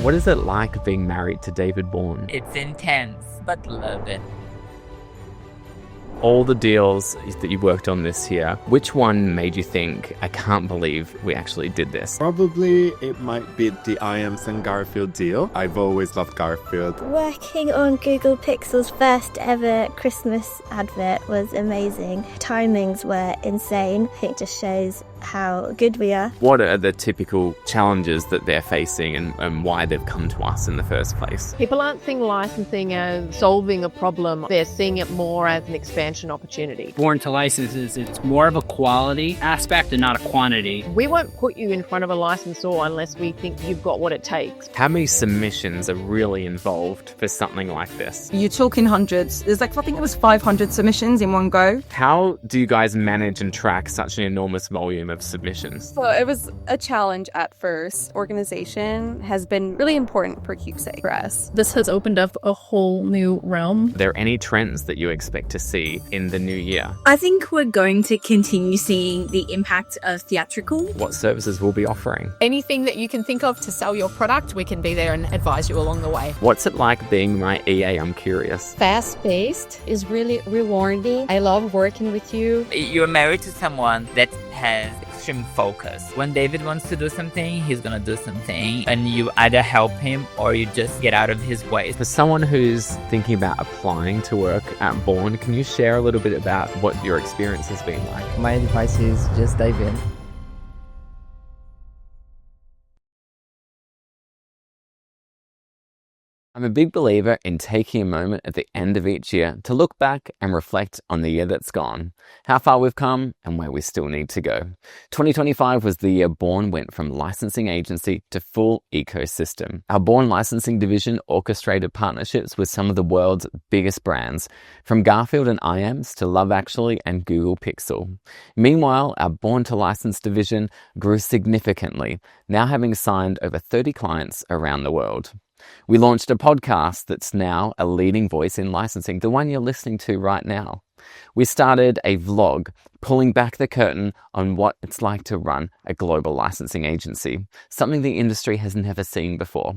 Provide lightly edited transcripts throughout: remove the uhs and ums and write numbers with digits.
What is it like being married to David Bourne? It's intense, but love it. All the deals that you worked on this year, which one made you think, I can't believe we actually did this? Probably it might be the and Garfield deal. I've always loved Garfield. Working on Google Pixel's first ever Christmas advert was amazing. Timings were insane. I think it just shows how good we are. What are the typical challenges that they're facing and why they've come to us in the first place? People aren't seeing licensing as solving a problem. They're seeing it more as an expansion opportunity. Born to licenses, it's more of a quality aspect and not a quantity. We won't put you in front of a licensor unless we think you've got what it takes. How many submissions are really involved for something like this? You're talking hundreds. There's I think it was 500 submissions in one go. How do you guys manage and track such an enormous volume of submissions? So it was a challenge at first. Organization has been really important for Keepsake for us. This has opened up a whole new realm. Are there any trends that you expect to see in the new year? I think we're going to continue seeing the impact of theatrical. What services we'll be offering? Anything that you can think of to sell your product, we can be there and advise you along the way. What's it like being my EA? I'm curious. Fast-paced is really rewarding. I love working with you. You're married to someone that has extreme focus. When David wants to do something, he's gonna do something, and you either help him or you just get out of his way. For someone who's thinking about applying to work at Bourne, can you share a little bit about what your experience has been like? My advice is just dive in. I'm a big believer in taking a moment at the end of each year to look back and reflect on the year that's gone, how far we've come and where we still need to go. 2025 was the year Bourne went from licensing agency to full ecosystem. Our Bourne licensing division orchestrated partnerships with some of the world's biggest brands, from Garfield and IAMS to Love Actually and Google Pixel. Meanwhile, our Bourne to License division grew significantly, now having signed over 30 clients around the world. We launched a podcast that's now a leading voice in licensing, the one you're listening to right now. We started a vlog, pulling back the curtain on what it's like to run a global licensing agency, something the industry has never seen before.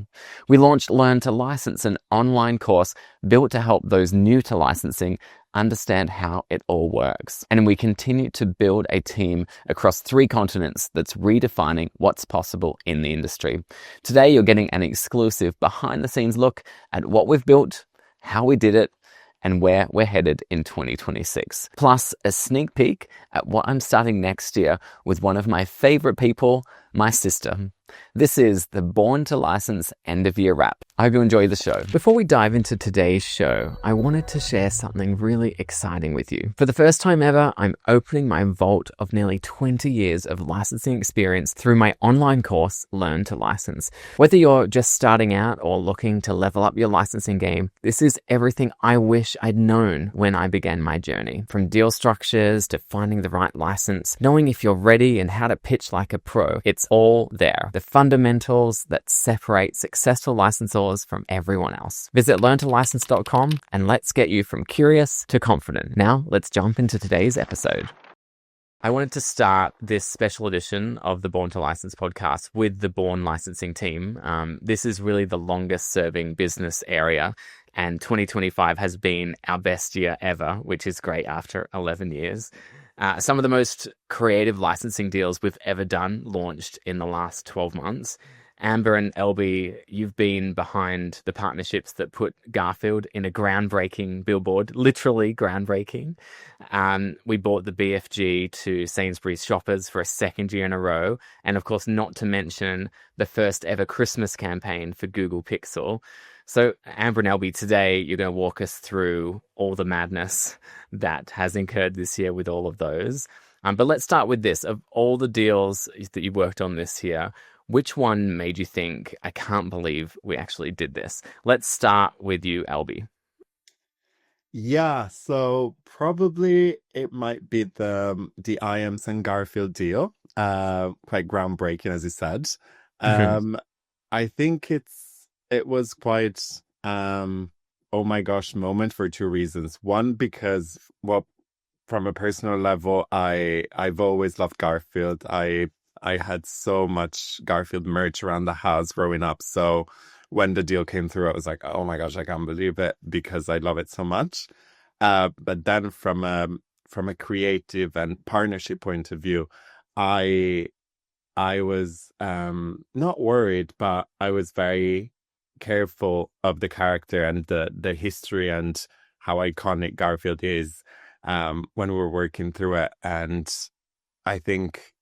We launched Learn to License, an online course built to help those new to licensing understand how it all works. And we continue to build a team across 3 continents that's redefining what's possible in the industry. Today, you're getting an exclusive behind-the-scenes look at what we've built, how we did it, and where we're headed in 2026. Plus, a sneak peek at what I'm starting next year with one of my favorite people, my sister. This is the Born to License end of year wrap. I hope you enjoy the show. Before we dive into today's show, I wanted to share something really exciting with you. For the first time ever, I'm opening my vault of nearly 20 years of licensing experience through my online course, Learn to License. Whether you're just starting out or looking to level up your licensing game, this is everything I wish I'd known when I began my journey. From deal structures to finding the right license, knowing if you're ready and how to pitch like a pro, it's all there. The fundamentals that separate successful licensors from everyone else. Visit learntolicense.com and let's get you from curious to confident. Now, let's jump into today's episode. I wanted to start this special edition of the Born to License podcast with the Bourne licensing team. This is really the longest serving business area, and 2025 has been our best year ever, which is great after 11 years. Some of the most creative licensing deals we've ever done launched in the last 12 months. Amber and Elby, you've been behind the partnerships that put Garfield in a groundbreaking billboard, literally groundbreaking. We bought the BFG to Sainsbury's shoppers for a second year in a row. And of course, not to mention the first ever Christmas campaign for Google Pixel. So Amber and Elby, today you're going to walk us through all the madness that has incurred this year with all of those. But let's start with this. Of all the deals that you worked on this year, which one made you think, I can't believe we actually did this? Let's start with you, Elby. Yeah, so probably it might be the IAMS and Garfield deal. Quite groundbreaking, as you said. I think it was quite oh my gosh moment for 2 reasons. One, because from a personal level, I've always loved Garfield. I had so much Garfield merch around the house growing up. So when the deal came through, I was like, oh my gosh, I can't believe it because I love it so much. But then from a creative and partnership point of view, I was not worried, but I was very careful of the character and the history and how iconic Garfield is when we were working through it. And I think,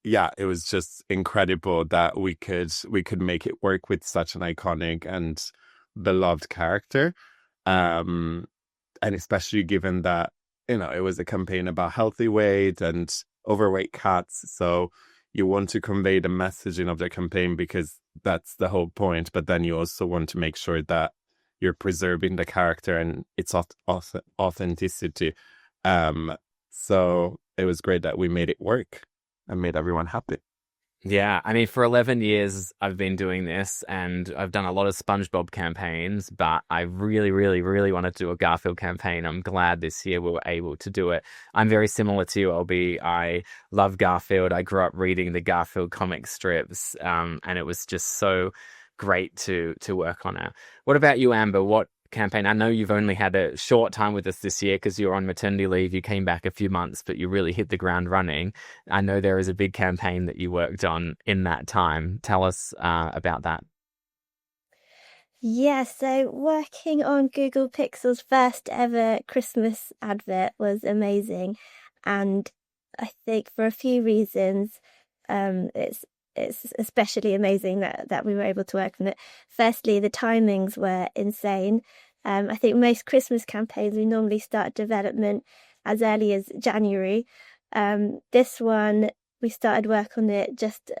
yeah, it was just incredible that we could make it work with such an iconic and beloved character. And especially given that, it was a campaign about healthy weight and overweight cats. So you want to convey the messaging of the campaign because that's the whole point. But then you also want to make sure that you're preserving the character and its authenticity. So it was great that we made it work and made everyone happy. Yeah, I mean, for 11 years, I've been doing this and I've done a lot of SpongeBob campaigns, but I really, really, really wanted to do a Garfield campaign. I'm glad this year we were able to do it. I'm very similar to you, LB. I love Garfield. I grew up reading the Garfield comic strips, and it was just so great to work on it. What about you, Amber? What campaign? I know you've only had a short time with us this year because you're on maternity leave. You came back a few months, but you really hit the ground running. I know there is a big campaign that you worked on in that time. Tell us about that. Yeah, so working on Google Pixel's first ever Christmas advert was amazing. And I think for a few reasons, it's especially amazing that we were able to work on it. Firstly, the timings were insane. I think most Christmas campaigns, we normally start development as early as January. This one, we started work on it just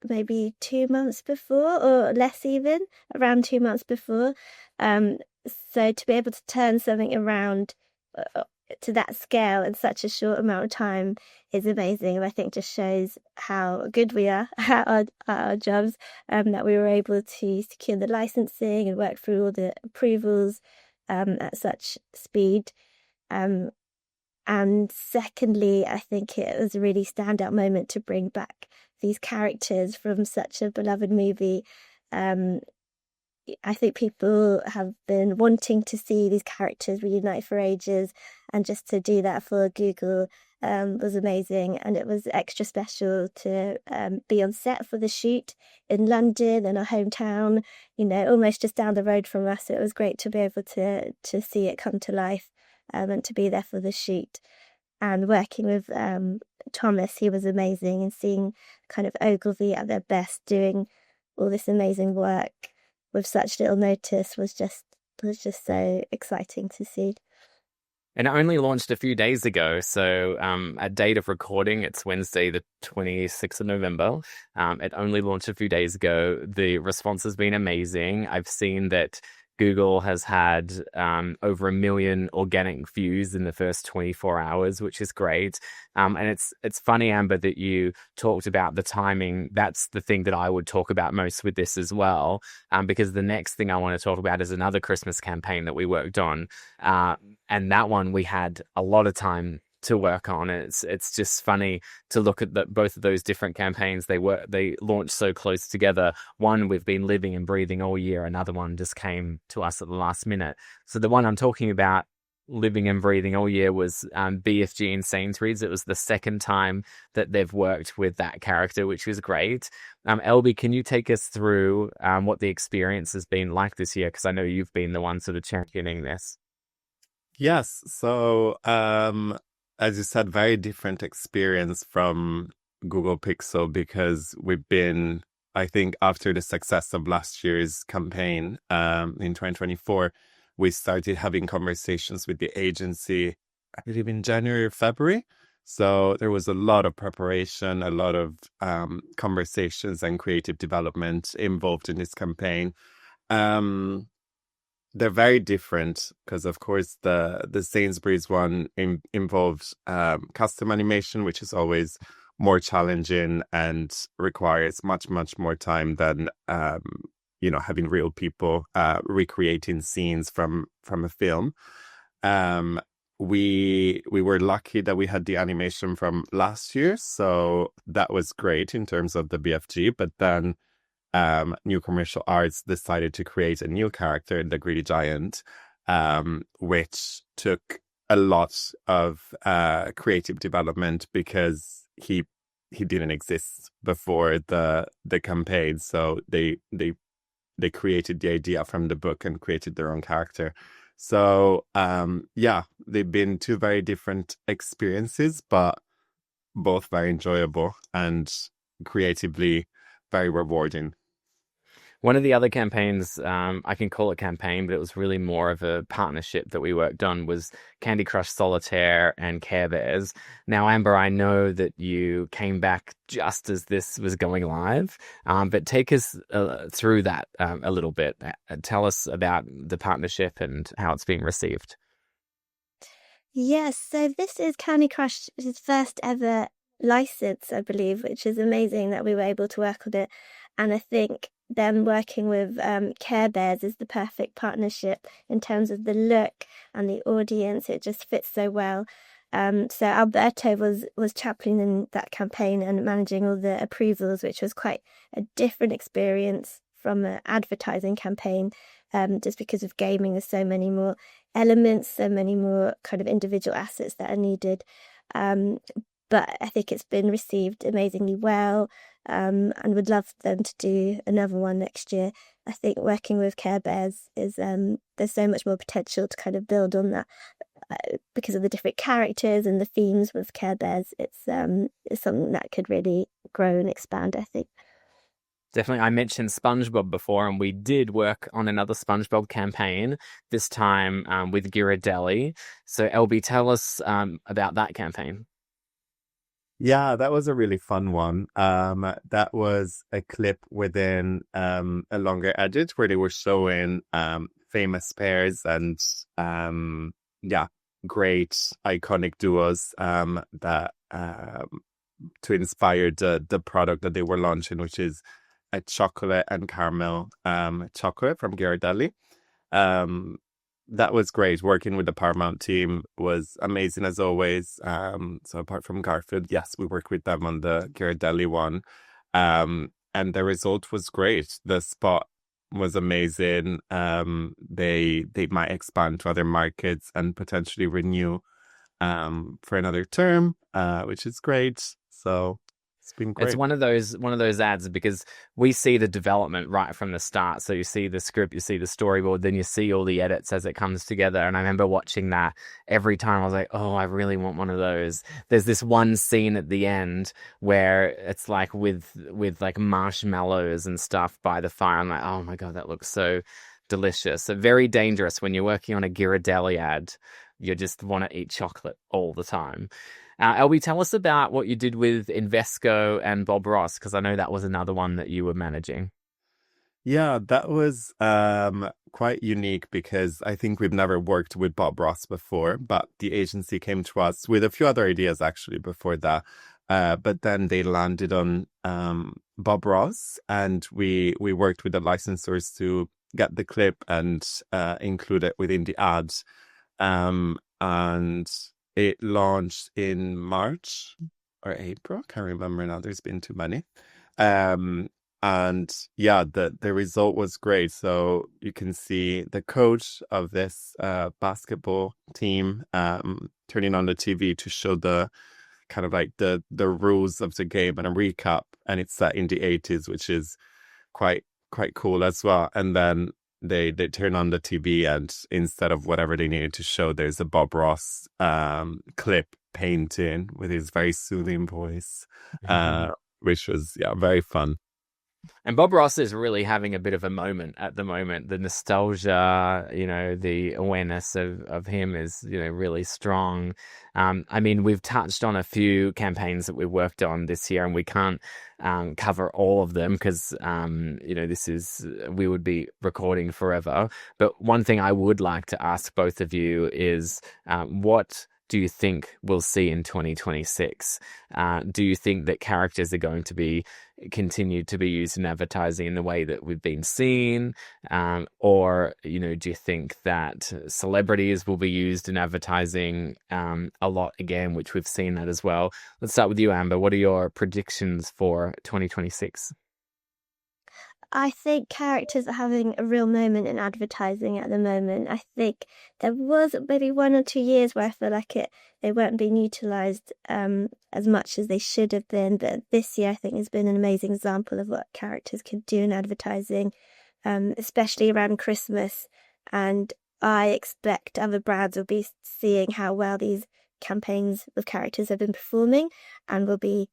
maybe 2 months before, or less even, around 2 months before. So to be able to turn something around to that scale in such a short amount of time is amazing. I think just shows how good we are at our jobs, that we were able to secure the licensing and work through all the approvals at such speed. And secondly, I think it was a really standout moment to bring back these characters from such a beloved movie. I think people have been wanting to see these characters reunite for ages, and just to do that for Google was amazing. And it was extra special to be on set for the shoot in London, in our hometown, almost just down the road from us. It was great to be able to see it come to life and to be there for the shoot. And working with Thomas, he was amazing, and seeing kind of Ogilvy at their best doing all this amazing work with such little notice was just so exciting to see. And it only launched a few days ago. So at date of recording, it's Wednesday, the 26th of November. It only launched a few days ago. The response has been amazing. I've seen that Google has had over 1 million organic views in the first 24 hours, which is great. And it's funny, Amber, that you talked about the timing. That's the thing that I would talk about most with this as well, because the next thing I want to talk about is another Christmas campaign that we worked on. And that one we had a lot of time to work on. It's just funny to look at both of those different campaigns. They launched so close together. One we've been living and breathing all year. Another one just came to us at the last minute. So the one I'm talking about, living and breathing all year, was BFG and Sainsbury's. It was the second time that they've worked with that character, which was great. LB, can you take us through what the experience has been like this year? Because I know you've been the one sort of championing this. Yes. So as you said, very different experience from Google Pixel, because we've been, I think, after the success of last year's campaign in 2024, we started having conversations with the agency, I believe in January or February. So there was a lot of preparation, a lot of conversations and creative development involved in this campaign. They're very different because, of course, the Sainsbury's one involves custom animation, which is always more challenging and requires much, much more time than having real people recreating scenes from a film. we were lucky that we had the animation from last year, so that was great in terms of the BFG. But then New Commercial Arts decided to create a new character, the Greedy Giant, which took a lot of creative development because he didn't exist before the campaign. So they created the idea from the book and created their own character. So yeah, they've been two very different experiences, but both very enjoyable and creatively very rewarding. One of the other campaigns, I can call it campaign, but it was really more of a partnership that we worked on, was Candy Crush Solitaire and Care Bears. Now, Amber, I know that you came back just as this was going live, but take us through that a little bit. Tell us about the partnership and how it's being received. Yes, so this is Candy Crush's first ever license, I believe, which is amazing that we were able to work on it. And I think them working with Care Bears is the perfect partnership in terms of the look and the audience. It just fits so well. So Alberto was championing that campaign and managing all the approvals, which was quite a different experience from an advertising campaign, just because of gaming. There's so many more elements, so many more kind of individual assets that are needed. But I think it's been received amazingly well, and would love them to do another one next year. I think working with Care Bears is there's so much more potential to kind of build on that because of the different characters and the themes with Care Bears. It's something that could really grow and expand, I think. Definitely. I mentioned SpongeBob before, and we did work on another SpongeBob campaign, this time with Ghirardelli. So, LB, tell us about that campaign. Yeah, that was a really fun one. That was a clip within a longer edit where they were showing famous pairs and yeah, great iconic duos that to inspire the product that they were launching, which is a chocolate and caramel chocolate from Ghirardelli. That was great. Working with the Paramount team was amazing as always. So apart from Garfield, yes, we worked with them on the Ghirardelli one. And the result was great. The spot was amazing. They might expand to other markets and potentially renew for another term, which is great. So it's been great. It's one of those ads because we see the development right from the start. So you see the script, you see the storyboard, then you see all the edits as it comes together. And I remember watching that every time. I was like, oh, I really want one of those. There's this one scene at the end where it's like with like marshmallows and stuff by the fire. I'm like, oh my God, that looks so delicious. So very dangerous when you're working on a Ghirardelli ad. You just want to eat chocolate all the time. Elby, tell us about what you did with Invesco and Bob Ross, because I know that was another one that you were managing. Yeah, that was quite unique because I think we've never worked with Bob Ross before, but the agency came to us with a few other ideas actually before that. But then they landed on Bob Ross, and we worked with the licensors to get the clip and include it within the ads. And it launched in March or April. Can't remember now. There's been too many. And yeah, the result was great. So you can see the coach of this basketball team turning on the TV to show the kind of like the rules of the game and a recap. And it's set in the 80s, which is quite cool as well. And then they turn on the TV, and instead of whatever they needed to show, there's a Bob Ross clip painting with his very soothing voice, which was very fun. And Bob Ross is really having a bit of a moment at the moment. The nostalgia, the awareness of him is, really strong. I mean, we've touched on a few campaigns that we've worked on this year, and we can't cover all of them because, we would be recording forever. But one thing I would like to ask both of you is what do you think we'll see in 2026? Do you think that characters are going to be continued to be used in advertising in the way that we've been seeing? Or, do you think that celebrities will be used in advertising a lot again, which we've seen that as well? Let's start with you, Amber. What are your predictions for 2026? I think characters are having a real moment in advertising at the moment. I think there was maybe 1 or 2 years where I feel like they weren't being utilised as much as they should have been. But this year, I think has been an amazing example of what characters can do in advertising, especially around Christmas. And I expect other brands will be seeing how well these campaigns with characters have been performing, and will be,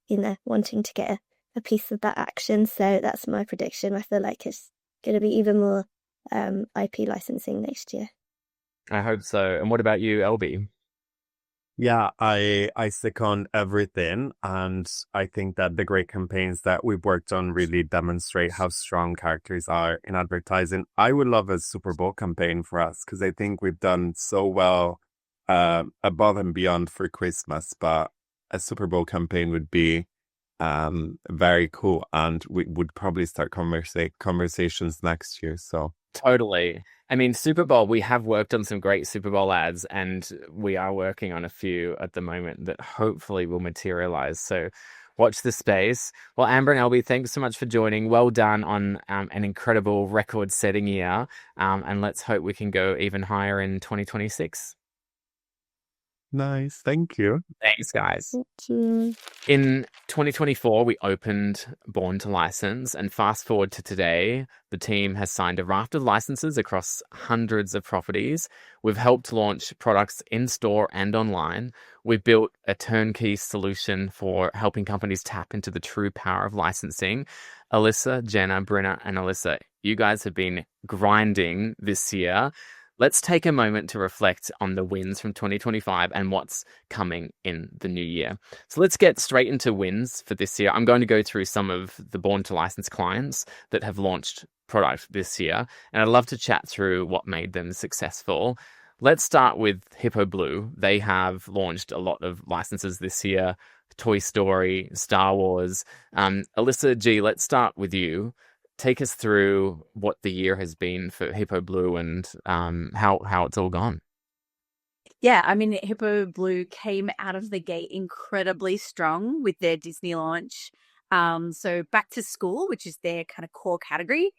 wanting to get a piece of that action. So that's my prediction. I feel like it's going to be even more IP licensing next year. I hope so. And what about you, LB? Yeah, I second everything. And I think that the great campaigns that we've worked on really demonstrate how strong characters are in advertising. I would love a Super Bowl campaign for us, because I think we've done so well above and beyond for Christmas. But a Super Bowl campaign would be very cool, and we would probably start conversations next year. So totally. I mean, Super Bowl, we have worked on some great Super Bowl ads, and we are working on a few at the moment that hopefully will materialize. So watch the space. Well, Amber and LB, thanks so much for joining. Well done on an incredible record-setting year, and let's hope we can go even higher in 2026. Nice. Thank you. Thanks, guys. Thank you. In 2024, we opened Born to License, and fast forward to today, the team has signed a raft of licenses across hundreds of properties. We've helped launch products in-store and online. We've built a turnkey solution for helping companies tap into the true power of licensing. Alyssa, Jenna, Brenna, and Alyssa, you guys have been grinding this year. Let's take a moment to reflect on the wins from 2025 and what's coming in the new year. So let's get straight into wins for this year. I'm going to go through some of the Born to License clients that have launched product this year, and I'd love to chat through what made them successful. Let's start with Hippo Blue. They have launched a lot of licenses this year: Toy Story, Star Wars. Alyssa G, let's start with you. Take us through what the year has been for Hippo Blue and how it's all gone. Yeah, I mean, Hippo Blue came out of the gate incredibly strong with their Disney launch. So back to school, which is their kind of core category,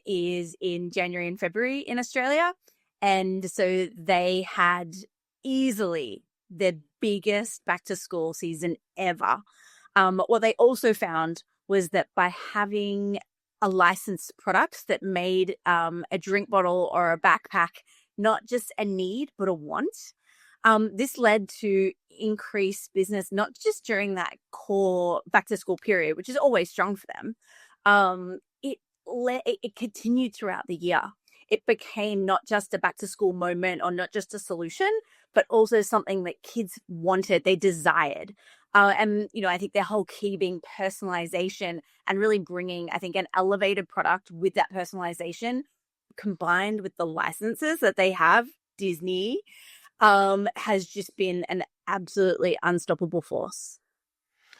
is in January and February in Australia. And so they had easily their biggest back to school season ever. What they also found was that by having a licensed product that made a drink bottle or a backpack not just a need but a want, this led to increased business, not just during that core back to school period, which is always strong for them. It continued throughout the year. It became not just a back to school moment or not just a solution, but also something that kids wanted, they desired. And, I think their whole key being personalization and really bringing, I think, an elevated product with that personalization combined with the licenses that they have, Disney, has just been an absolutely unstoppable force.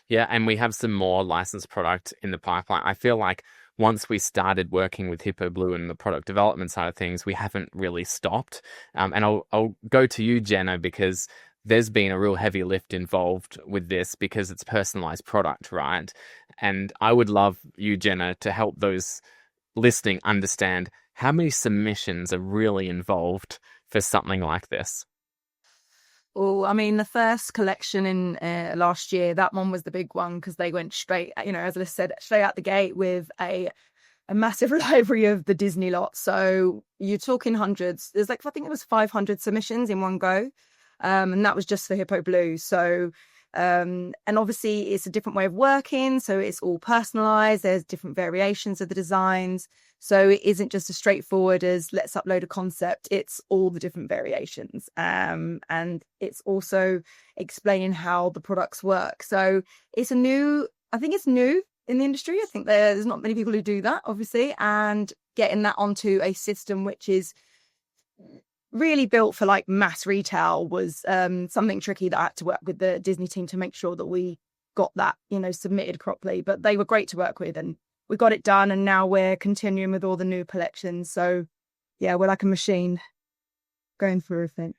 Yeah, and we have some more licensed product in the pipeline. I feel like once we started working with Hippo Blue and the product development side of things, we haven't really stopped. And I'll go to you, Jenna, because there's been a real heavy lift involved with this because it's personalized product, right? And I would love you, Jenna, to help those listening understand how many submissions are really involved for something like this. Oh, I mean, the first collection in last year, that one was the big one because they went straight, as I said, straight out the gate with a massive library of the Disney lot. So you're talking hundreds. There's I think it was 500 submissions in one go. And that was just for Hippo Blue. So, and obviously it's a different way of working. So it's all personalized. There's different variations of the designs. So it isn't just as straightforward as let's upload a concept. It's all the different variations. And it's also explaining how the products work. So I think it's new in the industry. I think there's not many people who do that, obviously, and getting that onto a system which is really built for like mass retail was something tricky that I had to work with the Disney team to make sure that we got that, submitted properly. But they were great to work with, and we got it done, and now we're continuing with all the new collections. So yeah, we're like a machine going through everything.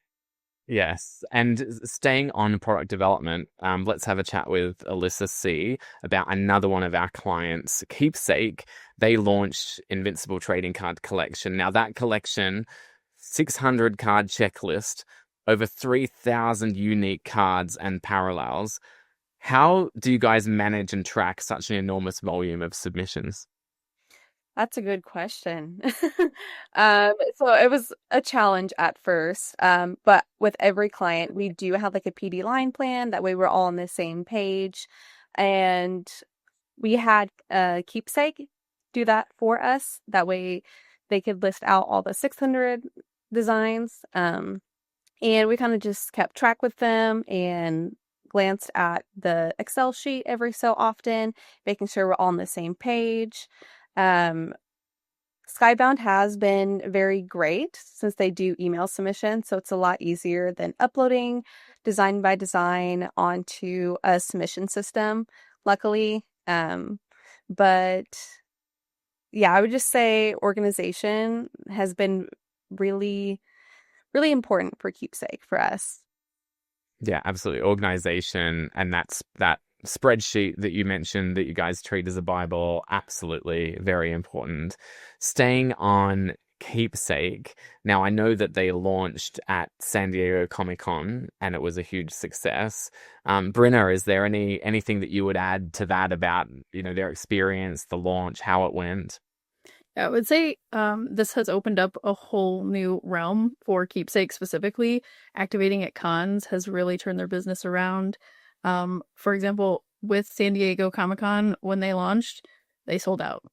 Yes, and staying on product development, let's have a chat with Alyssa C about another one of our clients, Keepsake. They launched Invincible Trading Card Collection. Now that collection, 600 card checklist, over 3,000 unique cards and parallels. How do you guys manage and track such an enormous volume of submissions? That's a good question. So it was a challenge at first, but with every client, we do have like a PD line plan. That way we're all on the same page. And we had Keepsake do that for us. That way they could list out all the 600 designs. And we kind of just kept track with them and glanced at the Excel sheet every so often, making sure we're all on the same page. Skybound has been very great since they do email submission, so it's a lot easier than uploading design by design onto a submission system, luckily. But yeah, I would just say organization has been really, really important for Keepsake for us. Yeah, absolutely. Organization, and that spreadsheet that you mentioned that you guys treat as a Bible, absolutely very important. Staying on Keepsake, now I know that they launched at San Diego Comic-Con and it was a huge success. Brinna, is there anything that you would add to that about their experience, the launch, how it went? I would say this has opened up a whole new realm for Keepsake specifically. Activating at cons has really turned their business around. For example, with San Diego Comic-Con, when they launched, they sold out.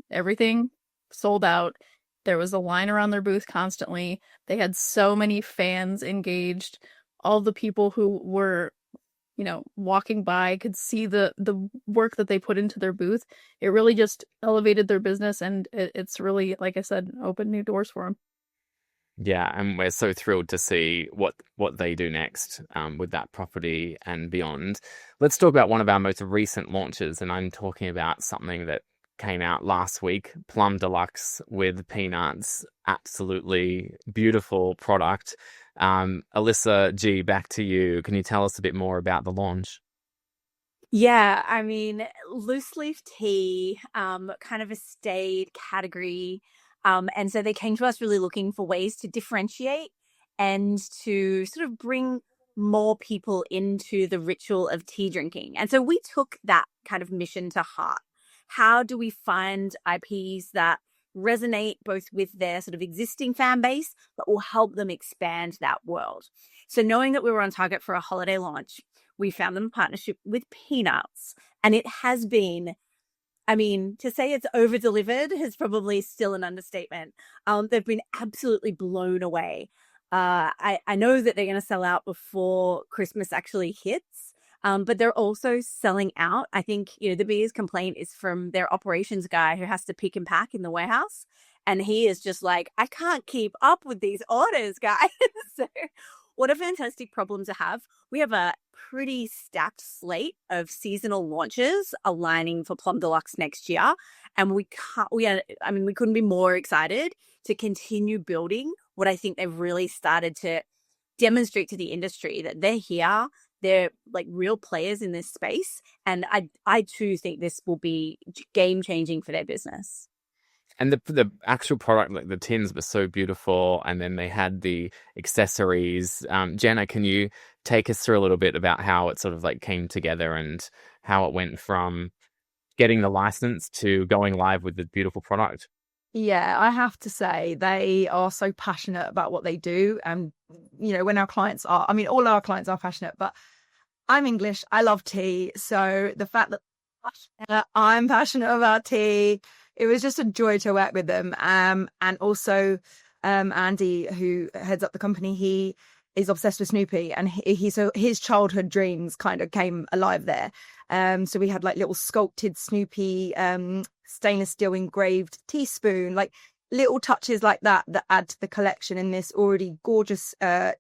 Everything sold out. There was a line around their booth constantly. They had so many fans engaged. All the people who were walking by could see the work that they put into their booth. It really just elevated their business, and it's really, like I said, opened new doors for them. Yeah, and we're so thrilled to see what they do next with that property and beyond. Let's talk about one of our most recent launches, and I'm talking about something that came out last week, Plum Deluxe with peanuts. Absolutely beautiful product. Alyssa G, back to you. Can you tell us a bit more about the launch? Yeah, I mean, loose leaf tea, kind of a staid category. And so they came to us really looking for ways to differentiate and to sort of bring more people into the ritual of tea drinking. And so we took that kind of mission to heart. How do we find IPs that resonate both with their sort of existing fan base, but will help them expand that world? So knowing that we were on target for a holiday launch, we found them a partnership with Peanuts. And it has been, I mean, to say it's over-delivered is probably still an understatement. They've been absolutely blown away. I know that they're going to sell out before Christmas actually hits, but they're also selling out. I think, the biggest complaint is from their operations guy who has to pick and pack in the warehouse. And he is just like, I can't keep up with these orders, guys. So what a fantastic problem to have. We have a pretty stacked slate of seasonal launches aligning for Plum Deluxe next year. And we couldn't be more excited to continue building what I think they've really started to demonstrate to the industry, that they're here. They're like real players in this space. And I too think this will be game changing for their business. And the actual product, like the tins, were so beautiful. And then they had the accessories. Jenna, can you take us through a little bit about how it sort of like came together and how it went from getting the license to going live with the beautiful product? Yeah, I have to say they are so passionate about what they do. And, when our clients are, all our clients are passionate, but I'm English. I love tea. So the fact that I'm passionate about tea, it was just a joy to work with them. And also Andy, who heads up the company, he is obsessed with Snoopy, and so his childhood dreams kind of came alive there. So we had like little sculpted Snoopy, stainless steel engraved teaspoon. Like little touches like that add to the collection in this already gorgeous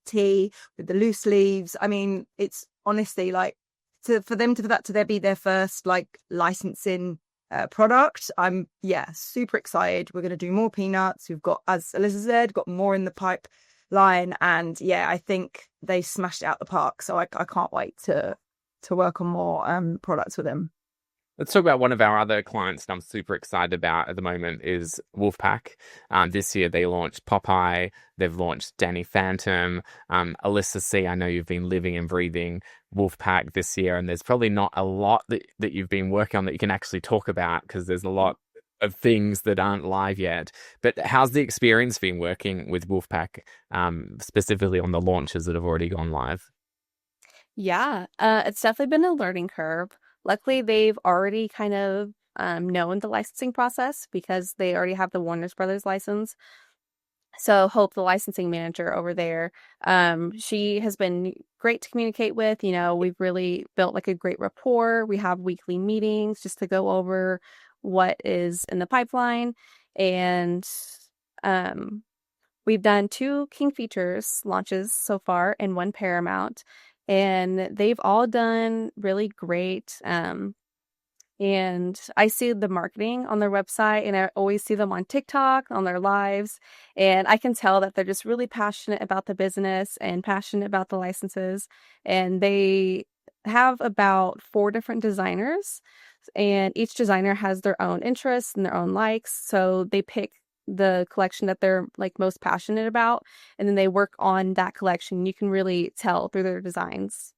tee with the loose sleeves. I mean, it's honestly like for that to be their first like licensing product. I'm super excited. We're going to do more peanuts. We've got, as Alyssa said, got more in the pipeline, and I think they smashed it out the park. So I can't wait to work on more products with them. Let's talk about one of our other clients that I'm super excited about at the moment is Wolfpack. This year they launched Popeye. They've launched Danny Phantom. Alyssa C., I know you've been living and breathing Wolfpack this year, and there's probably not a lot that you've been working on that you can actually talk about because there's a lot of things that aren't live yet. But how's the experience been working with Wolfpack, specifically on the launches that have already gone live? Yeah, it's definitely been a learning curve. Luckily, they've already kind of known the licensing process because they already have the Warner Brothers license. So Hope, the licensing manager over there, she has been great to communicate with. We've really built like a great rapport. We have weekly meetings just to go over what is in the pipeline. And we've done 2 King Features launches so far and 1 Paramount. And they've all done really great. And I see the marketing on their website, and I always see them on TikTok, on their lives. And I can tell that they're just really passionate about the business and passionate about the licenses. And they have about 4 different designers, and each designer has their own interests and their own likes. So they pick the collection that they're like most passionate about, and then they work on that collection. You can really tell through their designs.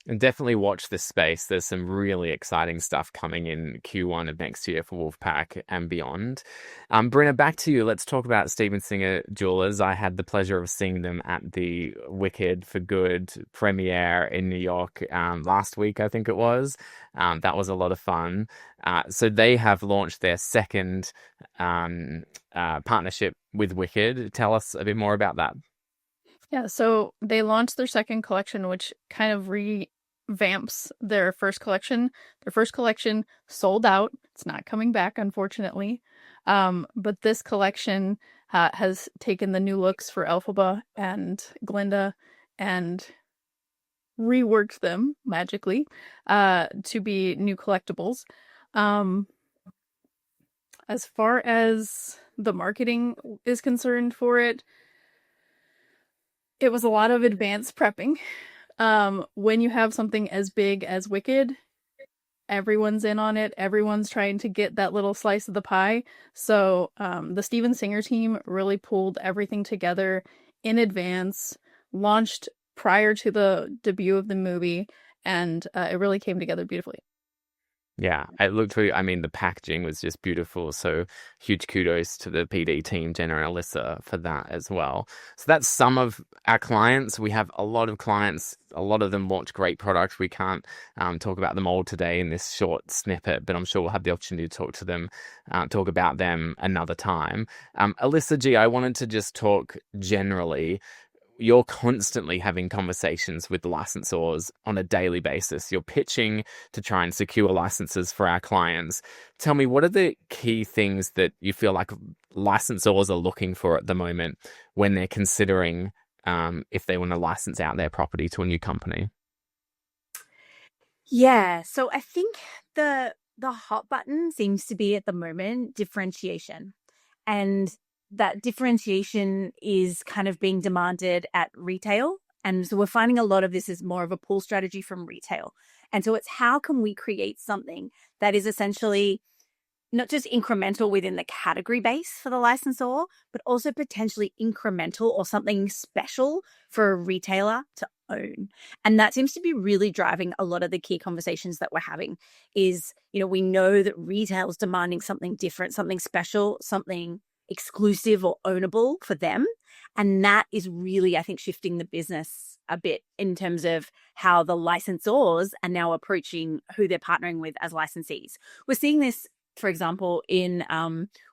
And definitely watch this space. There's some really exciting stuff coming in Q1 of next year for Wolfpack and beyond. Brenna, back to you. Let's talk about Steven Singer Jewelers. I had the pleasure of seeing them at the Wicked for Good premiere in New York last week, I think it was. That was a lot of fun. So they have launched their second partnership with Wicked. Tell us a bit more about that. Yeah, so they launched their second collection, which kind of revamps their first collection. Their first collection sold out. It's not coming back, unfortunately. But this collection has taken the new looks for Elphaba and Glinda and reworked them magically to be new collectibles. As far as the marketing is concerned for it, it was a lot of advanced prepping. When you have something as big as Wicked, everyone's in on it. Everyone's trying to get that little slice of the pie. So the Steven Singer team really pulled everything together in advance, launched prior to the debut of the movie, and it really came together beautifully. Yeah, it looked really, the packaging was just beautiful. So huge kudos to the PD team, Jenna and Alyssa, for that as well. So that's some of our clients. We have a lot of clients. A lot of them launch great products. We can't talk about them all today in this short snippet, but I'm sure we'll have the opportunity to talk to them, talk about them another time. Alyssa G., I wanted to just talk generally. You're constantly having conversations with the licensors on a daily basis. You're pitching to try and secure licenses for our clients. Tell me, what are the key things that you feel like licensors are looking for at the moment when they're considering if they want to license out their property to a new company? Yeah, so I think the hot button seems to be at the moment differentiation. And that differentiation is kind of being demanded at retail. And so we're finding a lot of this is more of a pull strategy from retail. And so it's how can we create something that is essentially not just incremental within the category base for the licensor, but also potentially incremental or something special for a retailer to own. And that seems to be really driving a lot of the key conversations that we're having is, we know that retail is demanding something different, something special, something exclusive or ownable for them. And that is really, I think, shifting the business a bit in terms of how the licensors are now approaching who they're partnering with as licensees. We're seeing this, for example,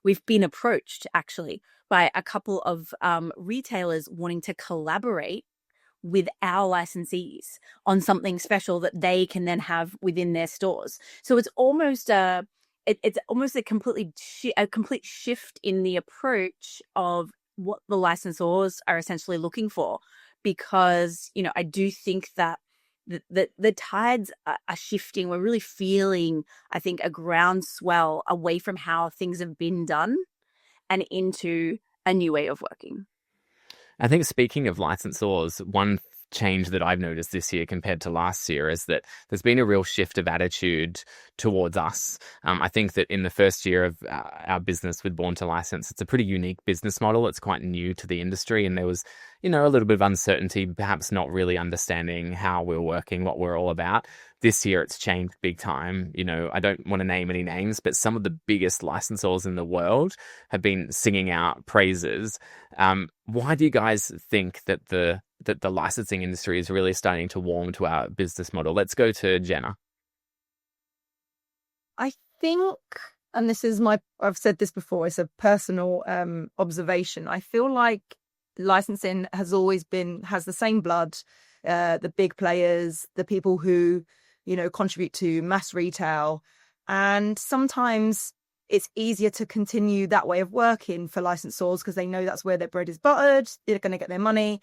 we've been approached actually by a couple of retailers wanting to collaborate with our licensees on something special that they can then have within their stores. So it's almost it's almost a complete shift in the approach of what the licensors are essentially looking for, because I do think that the tides are shifting. We're really feeling, I think, a groundswell away from how things have been done and into a new way of working. I think speaking of licensors, one change that I've noticed this year compared to last year is that there's been a real shift of attitude towards us. I think that in the first year of our business with Born to License, it's a pretty unique business model. It's quite new to the industry, and there was, a little bit of uncertainty, perhaps not really understanding how we're working, what we're all about. This year, it's changed big time. I don't want to name any names, but some of the biggest licensors in the world have been singing out praises. Why do you guys think that the licensing industry is really starting to warm to our business model? Let's go to Jenna. I think, and I've said this before, it's a personal observation. I feel like licensing has the same blood, the big players, the people who, contribute to mass retail. And sometimes it's easier to continue that way of working for licensors because they know that's where their bread is buttered. They're going to get their money.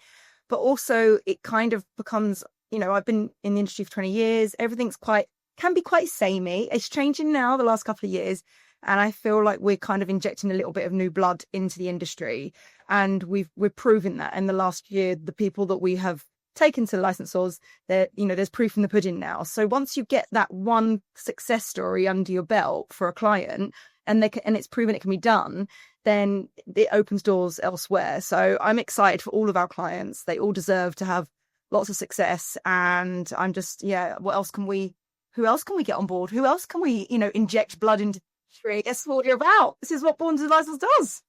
But also it kind of becomes, I've been in the industry for 20 years. Everything's can be quite samey. It's changing now the last couple of years. And I feel like we're kind of injecting a little bit of new blood into the industry. And we're proving that in the last year, the people that we have taken to licensors, there's proof in the pudding now. So once you get that one success story under your belt for a client and it's proven it can be done, then it opens doors elsewhere. So I'm excited for all of our clients. They all deserve to have lots of success. And I'm just, who else can we get on board? Who else can we, inject blood into? That's what we're about. This is what Born to License does.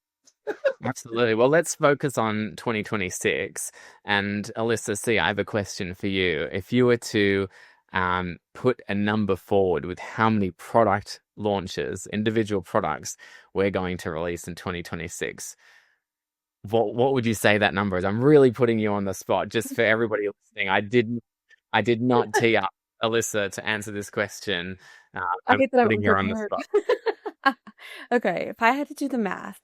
Absolutely. Well, let's focus on 2026. And Alyssa, I have a question for you. If you were to put a number forward with how many product launches, individual products, we're going to release in 2026, what would you say that number is? I'm really putting you on the spot just for everybody listening. I did not tee up Alyssa to answer this question. I'm putting her on the spot. Okay, if I had to do the math,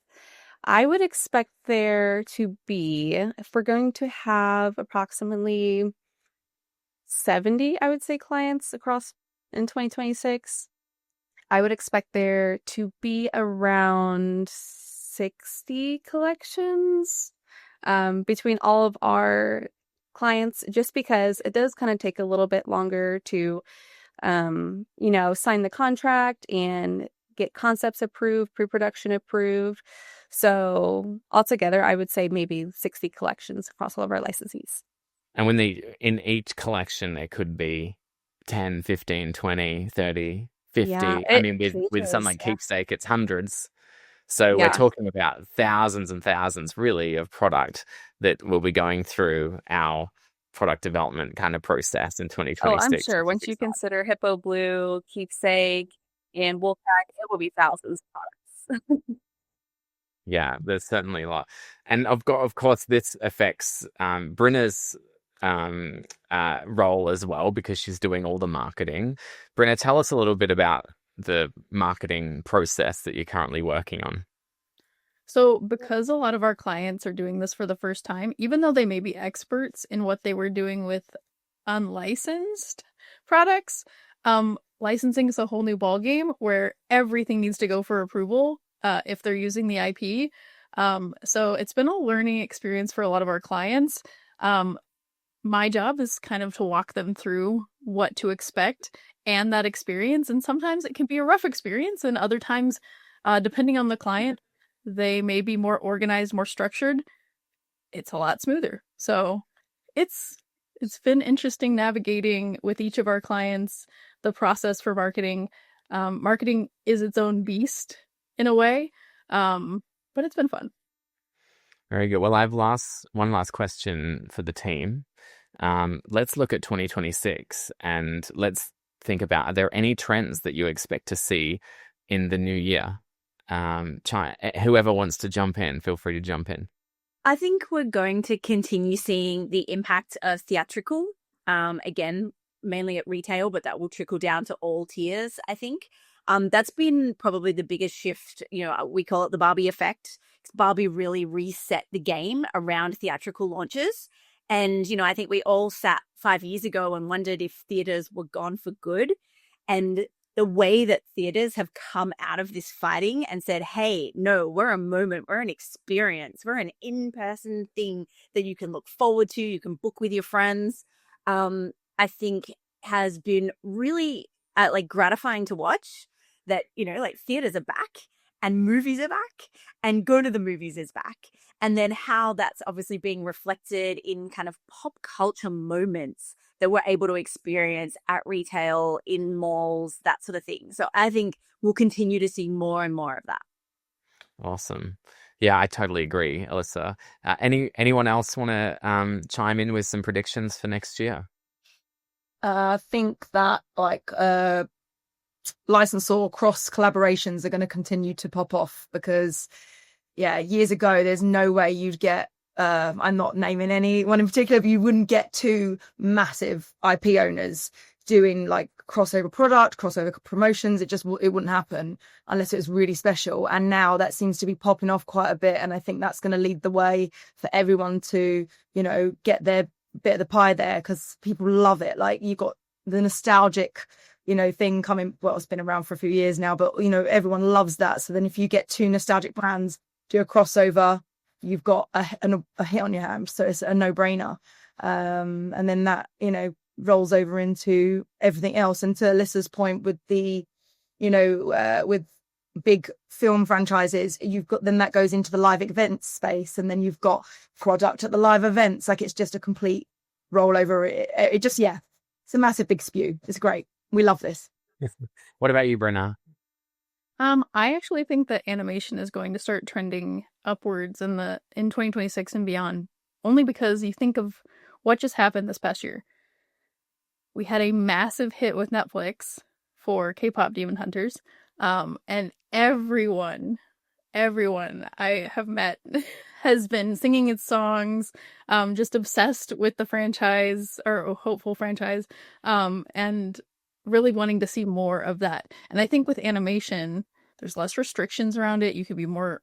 I would expect there to be, if we're going to have approximately 70, I would say, clients across in 2026, I would expect there to be around 60 collections between all of our clients, just because it does kind of take a little bit longer to, sign the contract and get concepts approved, pre-production approved. So altogether, I would say maybe 60 collections across all of our licensees. And in each collection, there could be 10, 15, 20, 30, 50. Yeah, I mean, with something like Keepsake, it's hundreds. So we're talking about thousands and thousands, really, of product that will be going through our product development kind of process in 2026. Oh, I'm sure. Once you consider Hippo Blue, Keepsake, and Wolfpack, it will be thousands of products. Yeah, there's certainly a lot. And of course, this affects Brenna's role as well, because she's doing all the marketing. Brenna, tell us a little bit about the marketing process that you're currently working on. So because a lot of our clients are doing this for the first time, even though they may be experts in what they were doing with unlicensed products, licensing is a whole new ballgame where everything needs to go for approval if they're using the IP. So it's been a learning experience for a lot of our clients. My job is kind of to walk them through what to expect and that experience. And sometimes it can be a rough experience, and other times, depending on the client, they may be more organized, more structured. It's a lot smoother. So it's been interesting navigating with each of our clients the process for marketing. Marketing is its own beast in a way, but it's been fun. Very good. Well, I have one last question for the team. Let's look at 2026 and let's think about, are there any trends that you expect to see in the new year? Whoever wants to jump in, feel free to jump in. I think we're going to continue seeing the impact of theatrical, again, mainly at retail, but that will trickle down to all tiers, I think. That's been probably the biggest shift. We call it the Barbie effect. Barbie really reset the game around theatrical launches. And, I think we all sat 5 years ago and wondered if theaters were gone for good. And the way that theaters have come out of this fighting and said, hey, no, we're a moment, we're an experience, we're an in-person thing that you can look forward to, you can book with your friends, I think has been really gratifying to watch that, theaters are back and movies are back and going to the movies is back. And then how that's obviously being reflected in kind of pop culture moments that we're able to experience at retail, in malls, that sort of thing. So I think we'll continue to see more and more of that. Awesome. Yeah, I totally agree, Alyssa. Anyone else want to chime in with some predictions for next year? I think that licensor cross collaborations are going to continue to pop off because, years ago, there's no way you'd get, I'm not naming anyone in particular, but you wouldn't get two massive IP owners doing crossover product, crossover promotions. It wouldn't happen unless it was really special. And now that seems to be popping off quite a bit. And I think that's going to lead the way for everyone to, get their bit of the pie there because people love it. You've got the nostalgic, thing coming. Well, it's been around for a few years now, but, everyone loves that. So then if you get two nostalgic brands do a crossover, you've got a hit on your hands. So it's a no-brainer. And then that, rolls over into everything else. And to Alyssa's point with the, with big film franchises, you've got, then that goes into the live events space. And then you've got product at the live events. It's just a complete rollover. It just, it's a massive big spew. It's great. We love this. What about you, Brenna? I actually think that animation is going to start trending upwards in 2026 and beyond, only because you think of what just happened this past year. We had a massive hit with Netflix for K-pop Demon Hunters, and everyone I have met has been singing its songs, just obsessed with the franchise or a hopeful franchise, and really wanting to see more of that. And I think with animation, there's less restrictions around it. You could be more,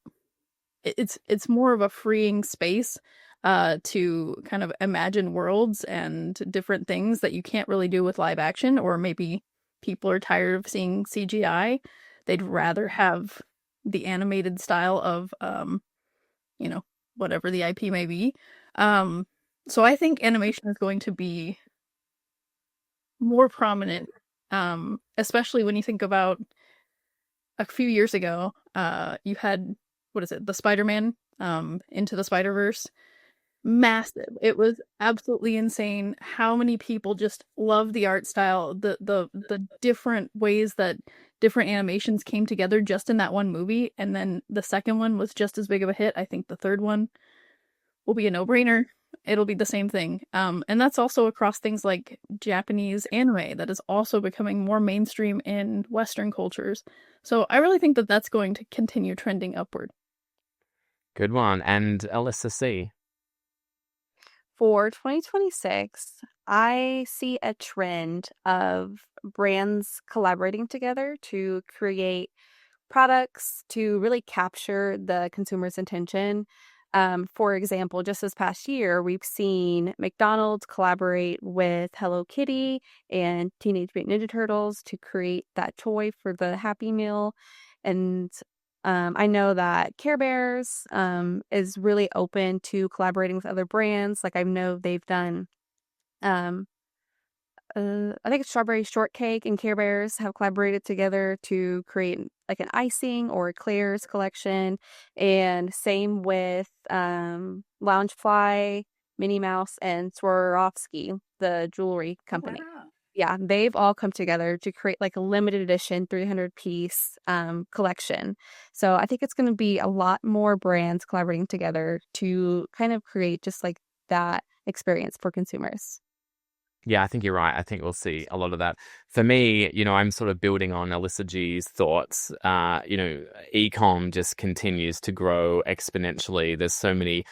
it's more of a freeing space to kind of imagine worlds and different things that you can't really do with live action, or maybe people are tired of seeing CGI. They'd rather have the animated style of, whatever the IP may be. So I think animation is going to be more prominent, especially when you think about a few years ago, you had, the Spider-Man, Into the Spider-Verse. Massive. It was absolutely insane how many people just love the art style, the different ways that different animations came together just in that one movie. And then the second one was just as big of a hit. I think the third one will be a no-brainer. It'll be the same thing. And that's also across things like Japanese anime that is also becoming more mainstream in Western cultures. So I really think that that's going to continue trending upward. Good one. And Alyssa C. For 2026, I see a trend of brands collaborating together to create products to really capture the consumer's attention. For example, just this past year, we've seen McDonald's collaborate with Hello Kitty and Teenage Mutant Ninja Turtles to create that toy for the Happy Meal. And I know that Care Bears is really open to collaborating with other brands. I know they've done, I think Strawberry Shortcake and Care Bears have collaborated together to create an icing or Eclairs collection. And same with Loungefly, Minnie Mouse, and Swarovski, the jewelry company. Wow. Yeah, they've all come together to create a limited edition 300-piece collection. So I think it's going to be a lot more brands collaborating together to kind of create just that experience for consumers. Yeah, I think you're right. I think we'll see a lot of that. For me, I'm sort of building on Alyssa G's thoughts. E-com just continues to grow exponentially. There's so many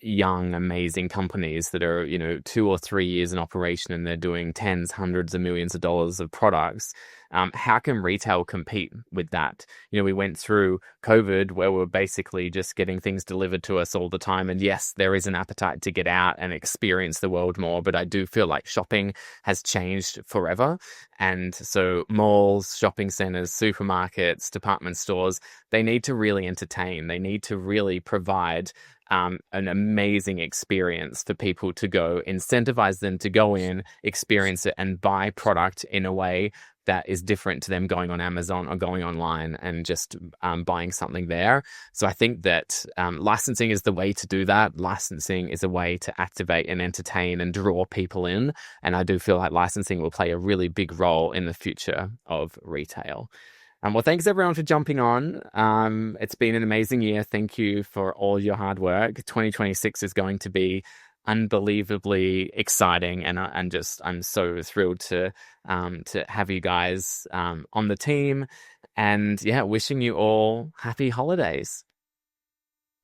young, amazing companies that are, 2 or 3 years in operation and they're doing tens, hundreds of millions of dollars of products. How can retail compete with that? We went through COVID where we're basically just getting things delivered to us all the time. And yes, there is an appetite to get out and experience the world more, but I do feel like shopping has changed forever. And so malls, shopping centers, supermarkets, department stores, they need to really entertain. They need to really provide an amazing experience for people to go, incentivize them to go in, experience it, and buy product in a way that is different to them going on Amazon or going online and just buying something there. So I think that licensing is the way to do that. Licensing is a way to activate and entertain and draw people in. And I do feel like licensing will play a really big role in the future of retail. Well, thanks everyone for jumping on. It's been an amazing year. Thank you for all your hard work. 2026 is going to be unbelievably exciting, and I'm so thrilled to have you guys on the team, and wishing you all happy holidays.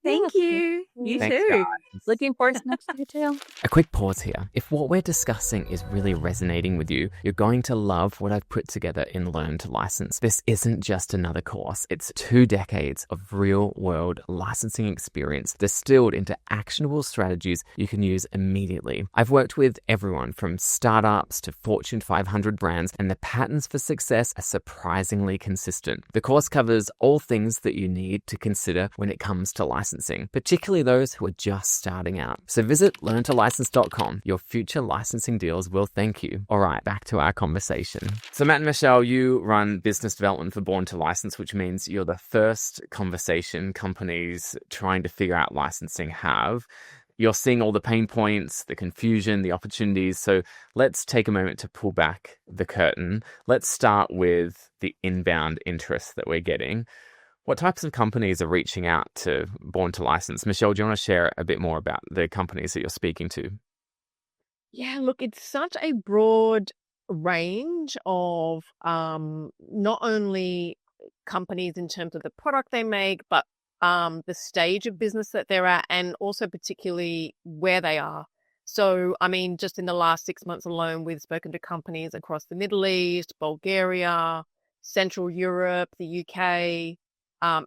Thank you. You Thanks, too. guys. Looking forward to next year too. A quick pause here. If what we're discussing is really resonating with you, you're going to love what I've put together in Learn to License. This isn't just another course. It's 2 decades of real-world licensing experience distilled into actionable strategies you can use immediately. I've worked with everyone from startups to Fortune 500 brands, and the patterns for success are surprisingly consistent. The course covers all things that you need to consider when it comes to licensing, particularly those who are just starting out. So visit learntolicense.com. Your future licensing deals will thank you. All right, back to our conversation. So Matt and Michelle, you run business development for Born to License, which means you're the first conversation companies trying to figure out licensing have. You're seeing all the pain points, the confusion, the opportunities. So let's take a moment to pull back the curtain. Let's start with the inbound interest that we're getting. What types of companies are reaching out to Born to License? Michelle, do you want to share a bit more about the companies that you're speaking to? Yeah, look, it's such a broad range of not only companies in terms of the product they make, but the stage of business that they're at, and also particularly where they are. So, I mean, just in the last 6 months alone, we've spoken to companies across the Middle East, Bulgaria, Central Europe, the UK,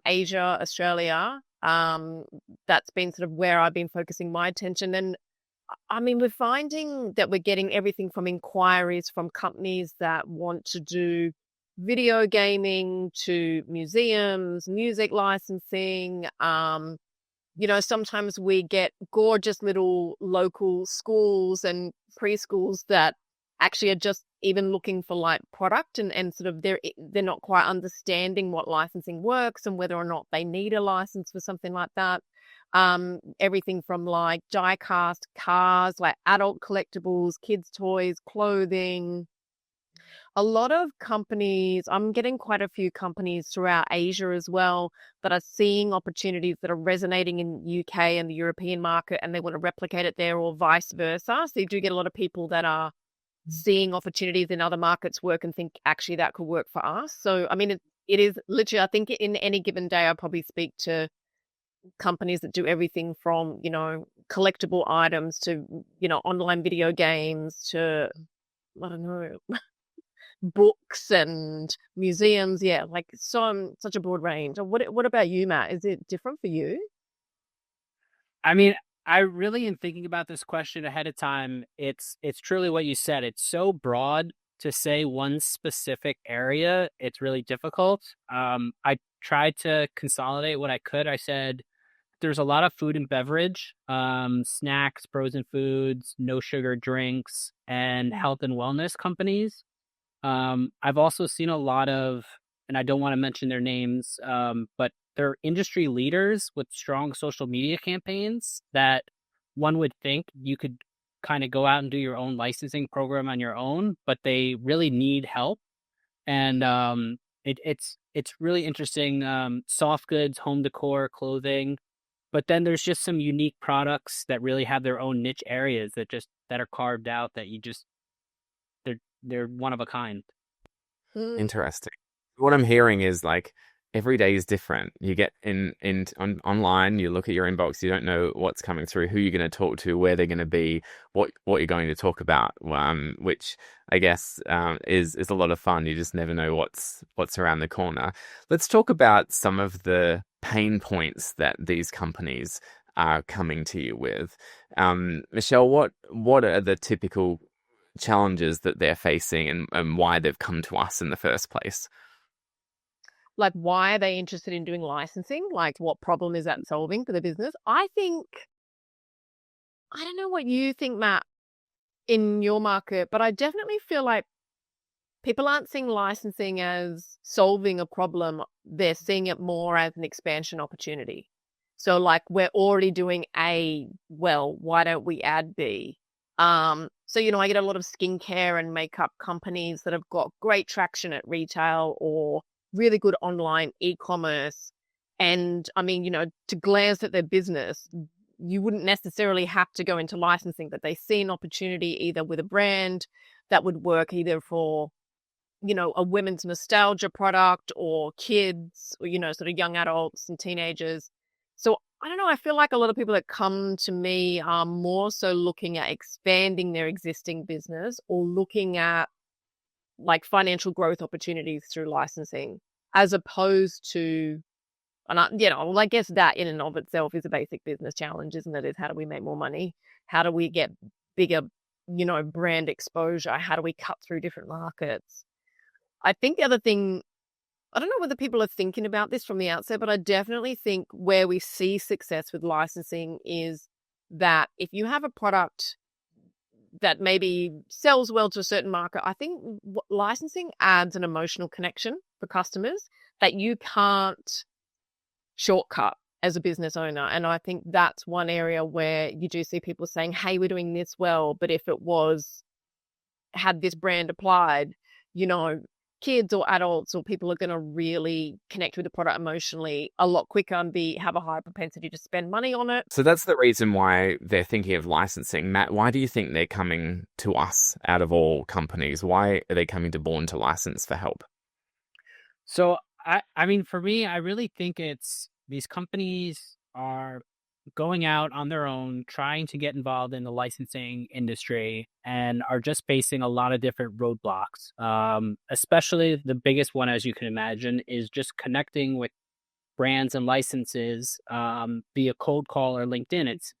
Asia, Australia. That's been sort of where I've been focusing my attention. And I mean, we're finding that we're getting everything from inquiries from companies that want to do video gaming to museums, music licensing. Sometimes we get gorgeous little local schools and preschools that actually are just even looking for like product and sort of they're not quite understanding what licensing works and whether or not they need a license for something like that. Everything from like die cast cars, like adult collectibles, kids toys, clothing. A lot of companies, I'm getting quite a few companies throughout Asia as well that are seeing opportunities that are resonating in UK and the European market, and they want to replicate it there, or vice versa. So you do get a lot of people that are seeing opportunities in other markets work and think actually that could work for us. So, I mean, it is literally, I think in any given day, I probably speak to companies that do everything from, collectible items to, online video games to, I don't know, books and museums. Yeah, like such a broad range. What about you, Matt? Is it different for you? I mean, I really am thinking about this question ahead of time. It's truly what you said. It's so broad to say one specific area. It's really difficult. I tried to consolidate what I could. I said there's a lot of food and beverage, snacks, frozen foods, no sugar drinks, and health and wellness companies. I've also seen a lot of, and I don't want to mention their names, but they're industry leaders with strong social media campaigns that one would think you could kind of go out and do your own licensing program on your own, but they really need help. And it's really interesting. Soft goods, home decor, clothing, but then there's just some unique products that really have their own niche areas that are carved out that they're one of a kind. Interesting. What I'm hearing is like every day is different. You get online, you look at your inbox, you don't know what's coming through, who you're going to talk to, where they're going to be, what you're going to talk about, which I guess is a lot of fun. You just never know what's around the corner. Let's talk about some of the pain points that these companies are coming to you with. Michelle, what are the typical challenges that they're facing and why they've come to us in the first place? Like, why are they interested in doing licensing? Like, what problem is that solving for the business? I don't know what you think, Matt, in your market, but I definitely feel like people aren't seeing licensing as solving a problem. They're seeing it more as an expansion opportunity. So like, we're already doing A well, why don't we add B? So, I get a lot of skincare and makeup companies that have got great traction at retail or really good online e-commerce. And I mean, to glance at their business, you wouldn't necessarily have to go into licensing, but they see an opportunity either with a brand that would work either for, a women's nostalgia product or kids or, sort of young adults and teenagers. So I don't know. I feel like a lot of people that come to me are more so looking at expanding their existing business or looking at like financial growth opportunities through licensing, as opposed to, and I guess that in and of itself is a basic business challenge, isn't it? Is how do we make more money? How do we get bigger, brand exposure? How do we cut through different markets? I think the other thing, I don't know whether people are thinking about this from the outset, but I definitely think where we see success with licensing is that if you have a product that maybe sells well to a certain market, I think licensing adds an emotional connection for customers that you can't shortcut as a business owner. And I think that's one area where you do see people saying, hey, we're doing this well, but if it had this brand applied, kids or adults or people are going to really connect with the product emotionally a lot quicker and have a higher propensity to spend money on it. So that's the reason why they're thinking of licensing. Matt, why do you think they're coming to us out of all companies? Why are they coming to Born to License for help? So, I mean, for me, I really think it's these companies are going out on their own, trying to get involved in the licensing industry, and are just facing a lot of different roadblocks. Especially the biggest one, as you can imagine, is just connecting with brands and licenses via cold call or LinkedIn. It's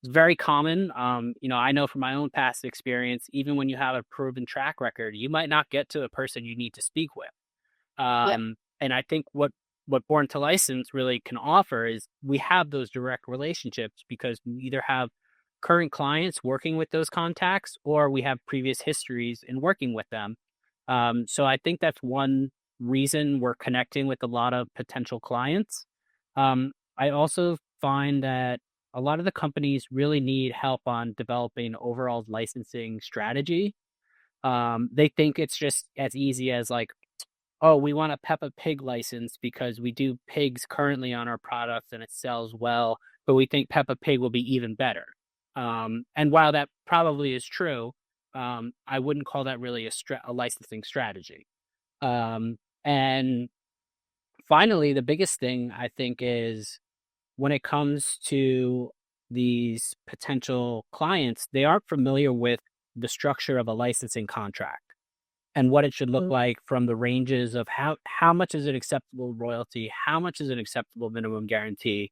very common. I know from my own past experience, even when you have a proven track record, you might not get to the person you need to speak with. And I think what Born to License really can offer is we have those direct relationships because we either have current clients working with those contacts or we have previous histories in working with them. So I think that's one reason we're connecting with a lot of potential clients. I also find that a lot of the companies really need help on developing overall licensing strategy. They think it's just as easy as like, oh, we want a Peppa Pig license because we do pigs currently on our products and it sells well, but we think Peppa Pig will be even better. And while that probably is true, I wouldn't call that really a licensing strategy. And finally, the biggest thing I think is when it comes to these potential clients, they aren't familiar with the structure of a licensing contract and what it should look like from the ranges of how much is an acceptable royalty, how much is an acceptable minimum guarantee.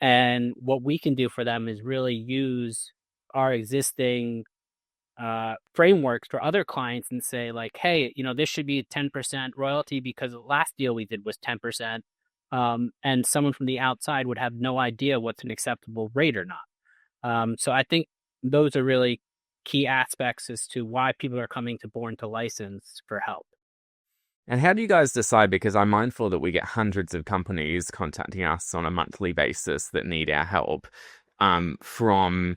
And what we can do for them is really use our existing frameworks for other clients and say like, hey, this should be 10% royalty because the last deal we did was 10%. And someone from the outside would have no idea what's an acceptable rate or not. So I think those are really key aspects as to why people are coming to Born to License for help. And how do you guys decide? Because I'm mindful that we get hundreds of companies contacting us on a monthly basis that need our help. From,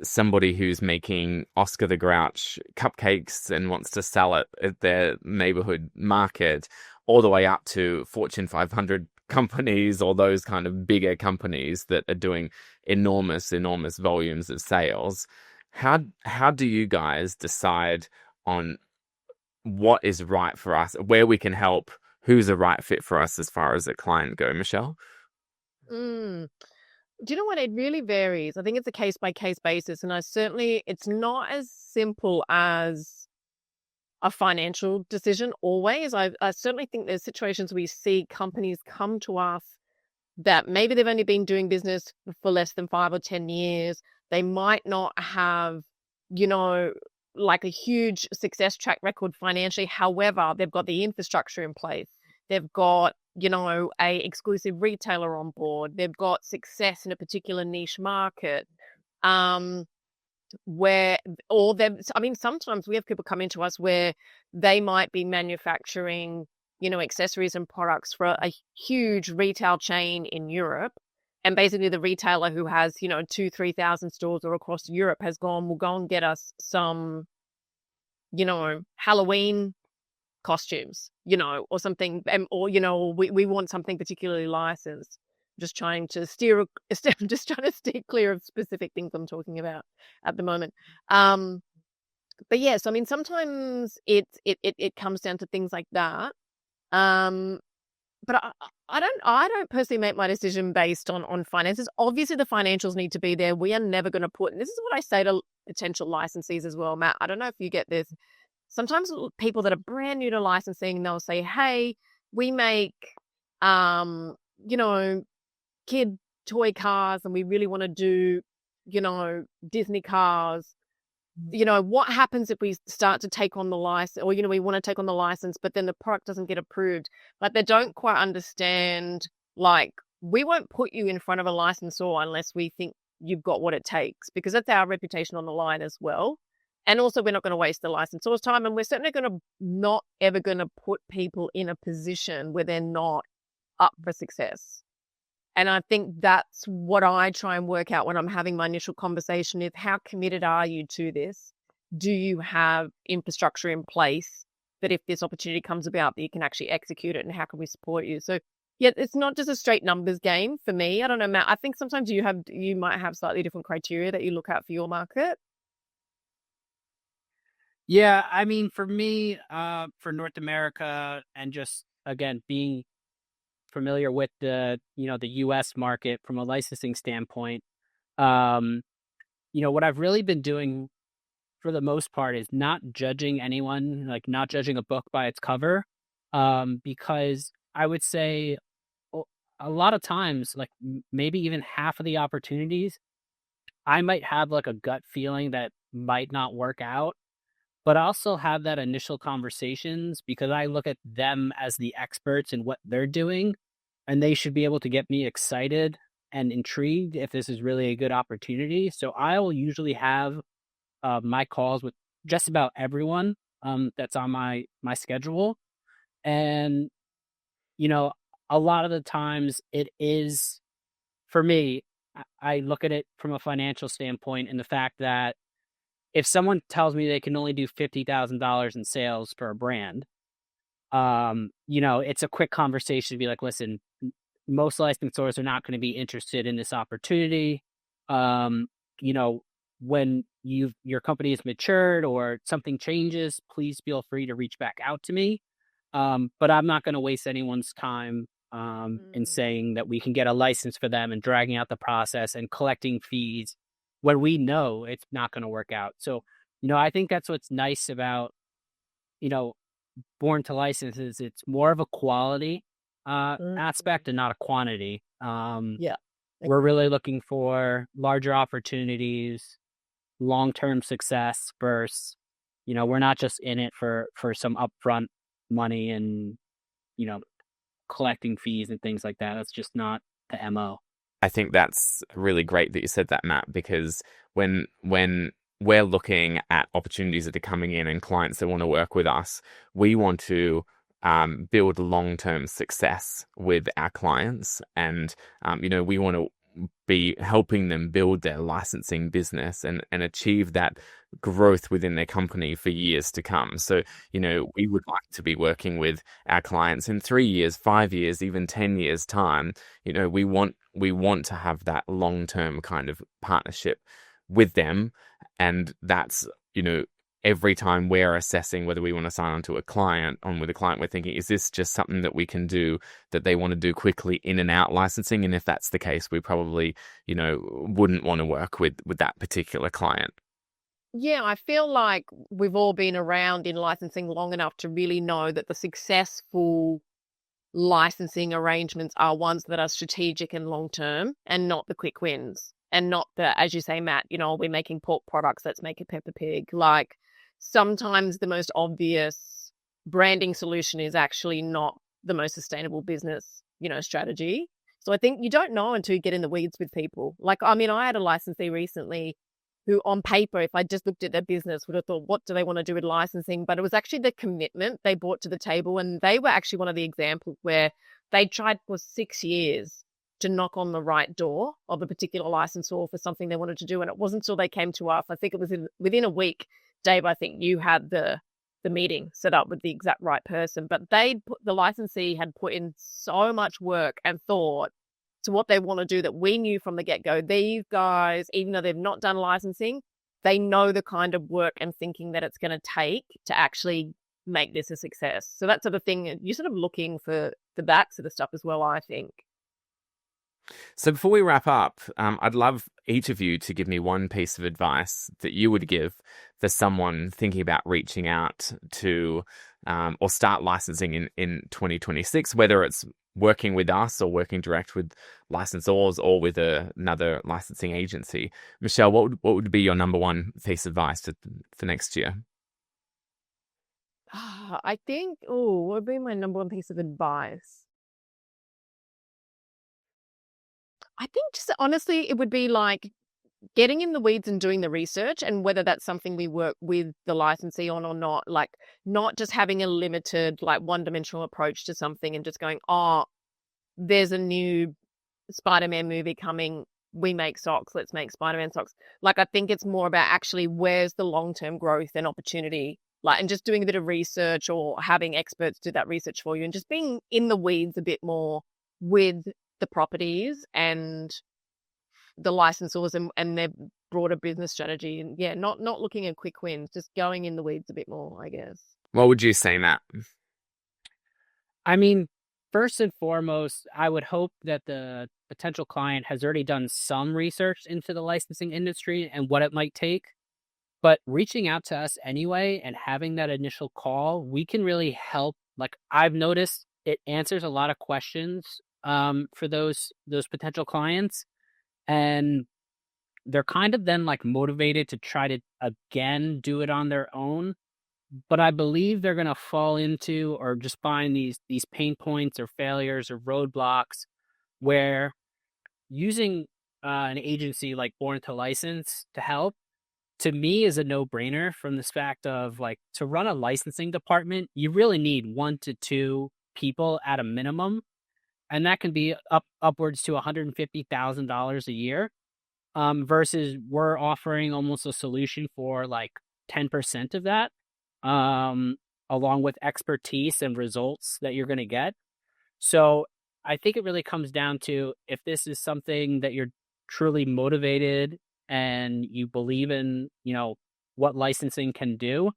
somebody who's making Oscar the Grouch cupcakes and wants to sell it at their neighborhood market, all the way up to Fortune 500 companies or those kind of bigger companies that are doing enormous volumes of sales. How do you guys decide on what is right for us, where we can help, who's a right fit for us as far as a client go, Michelle? Do you know what? It really varies. I think it's a case by case basis. And it's not as simple as a financial decision always. I certainly think there's situations where we see companies come to us that maybe they've only been doing business for less than 5 or 10 years. They might not have, like a huge success track record financially. However, they've got the infrastructure in place. They've got, a exclusive retailer on board. They've got success in a particular niche market. Sometimes we have people come into us where they might be manufacturing, accessories and products for a huge retail chain in Europe. And basically the retailer who has, 2,000-3,000 stores or across Europe has gone, we'll go and get us some, Halloween costumes, or something, or we want something particularly licensed. Just trying to steer clear of specific things I'm talking about at the moment. But yes, sometimes it comes down to things like that. But I don't personally make my decision based on finances. Obviously, the financials need to be there. We are never going to put, and this is what I say to potential licensees as well, Matt. I don't know if you get this. Sometimes people that are brand new to licensing, they'll say, hey, we make, kid toy cars and we really want to do, Disney cars. What happens if we start to take on the license, or, we want to take on the license, but then the product doesn't get approved? Like, they don't quite understand, like, we won't put you in front of a licensor unless we think you've got what it takes, because that's our reputation on the line as well. And also, we're not going to waste the licensor's time, and we're certainly not ever going to put people in a position where they're not up for success. And I think that's what I try and work out when I'm having my initial conversation is, how committed are you to this? Do you have infrastructure in place that if this opportunity comes about, that you can actually execute it, and how can we support you? So yeah, it's not just a straight numbers game for me. I don't know, Matt. I think sometimes you might have slightly different criteria that you look at for your market. Yeah, for me, for North America, and just, again, being familiar with the US market from a licensing standpoint, what I've really been doing for the most part is not judging anyone, like not judging a book by its cover, because I would say a lot of times, like maybe even half of the opportunities, I might have like a gut feeling that might not work out. But I also have that initial conversations because I look at them as the experts in what they're doing, and they should be able to get me excited and intrigued if this is really a good opportunity. So I will usually have my calls with just about everyone that's on my schedule. And, a lot of the times it is, for me, I look at it from a financial standpoint, and the fact that if someone tells me they can only do $50,000 in sales for a brand, it's a quick conversation to be like, listen, most licensors are not going to be interested in this opportunity. When your company is matured or something changes, please feel free to reach back out to me. But I'm not going to waste anyone's time in saying that we can get a license for them and dragging out the process and collecting fees when we know it's not going to work out. So, I think that's what's nice about, Born to License is it's more of a quality aspect and not a quantity. Yeah. We're really looking for larger opportunities, long-term success versus, we're not just in it for some upfront money and, collecting fees and things like that. That's just not the MO. I think that's really great that you said that, Matt, because when we're looking at opportunities that are coming in and clients that want to work with us, we want to build long-term success with our clients. And, we want to be helping them build their licensing business and achieve that growth within their company for years to come. So, we would like to be working with our clients in 3 years, 5 years, even 10 years time. We want to have that long-term kind of partnership with them. And that's, every time we're assessing whether we want to sign on to a client, with a client, we're thinking, is this just something that we can do that they want to do quickly in and out licensing? And if that's the case, we probably, wouldn't want to work with that particular client. Yeah, I feel like we've all been around in licensing long enough to really know that the successful licensing arrangements are ones that are strategic and long-term and not the quick wins. And not the, as you say, Matt, we're making pork products, let's make a Peppa Pig. Like, sometimes the most obvious branding solution is actually not the most sustainable business, strategy. So I think you don't know until you get in the weeds with people. Like, I had a licensee recently who on paper, if I just looked at their business, would have thought, what do they want to do with licensing? But it was actually the commitment they brought to the table. And they were actually one of the examples where they tried for 6 years to knock on the right door of a particular licensor for something they wanted to do. And it wasn't until they came to us, I think it was within a week, Dave, I think you had the meeting set up with the exact right person. But the licensee had put in so much work and thought to what they want to do that we knew from the get-go. These guys, even though they've not done licensing, they know the kind of work and thinking that it's going to take to actually make this a success. So that's sort of thing, you're sort of looking for that sort of stuff as well, I think. So before we wrap up, I'd love each of you to give me one piece of advice that you would give for someone thinking about reaching out to or start licensing in 2026, whether it's working with us or working direct with licensors or with another licensing agency. Michelle, what would be your number one piece of advice for next year? I think, what would be my number one piece of advice? I think just honestly, it would be like getting in the weeds and doing the research, and whether that's something we work with the licensee on or not, like not just having a limited, like one-dimensional approach to something and just going, there's a new Spider-Man movie coming, we make socks, let's make Spider-Man socks. Like, I think it's more about actually where's the long-term growth and opportunity, like, and just doing a bit of research or having experts do that research for you and just being in the weeds a bit more with the properties and the licensors and their broader business strategy. And yeah, not looking at quick wins, just going in the weeds a bit more, I guess. What would you say, Matt? First and foremost, I would hope that the potential client has already done some research into the licensing industry and what it might take. But reaching out to us anyway and having that initial call, we can really help. Like, I've noticed it answers a lot of questions for those potential clients, and they're kind of then like motivated to try to again do it on their own. But I believe they're going to fall into or just find these pain points or failures or roadblocks where using an agency like Born to License to help, to me, is a no-brainer, from this fact of, like, to run a licensing department, you really need 1 to 2 people at a minimum. And that can be upwards to $150,000 a year, versus we're offering almost a solution for like 10% of that, along with expertise and results that you're going to get. So I think it really comes down to, if this is something that you're truly motivated and you believe in, what licensing can do,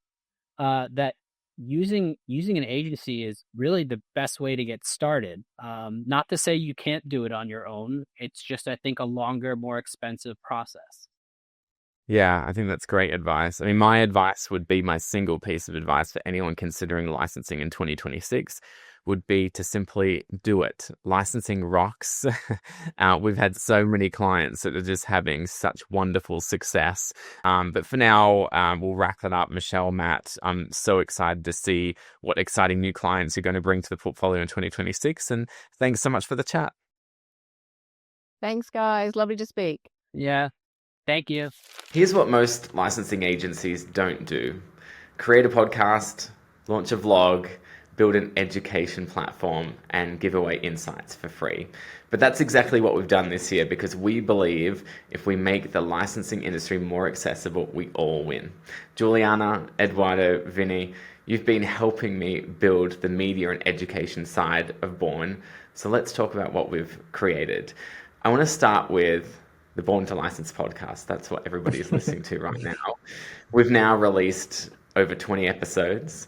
that using an agency is really the best way to get started. Not to say you can't do it on your own. It's just, I think, a longer, more expensive process. Yeah, I think that's great advice. My advice would be, my single piece of advice for anyone considering licensing in 2026 would be to simply do it. Licensing rocks. We've had so many clients that are just having such wonderful success. But for now, we'll wrap that up. Michelle, Matt, I'm so excited to see what exciting new clients you're going to bring to the portfolio in 2026. And thanks so much for the chat. Thanks, guys. Lovely to speak. Yeah. Thank you. Here's what most licensing agencies don't do: create a podcast, launch a vlog, build an education platform, and give away insights for free. But that's exactly what we've done this year, because we believe if we make the licensing industry more accessible, we all win. Juliana, Eduardo, Vinny, you've been helping me build the media and education side of Born. So let's talk about what we've created. I want to start with the Born to License podcast. That's what everybody is listening to right now. We've now released over 20 episodes.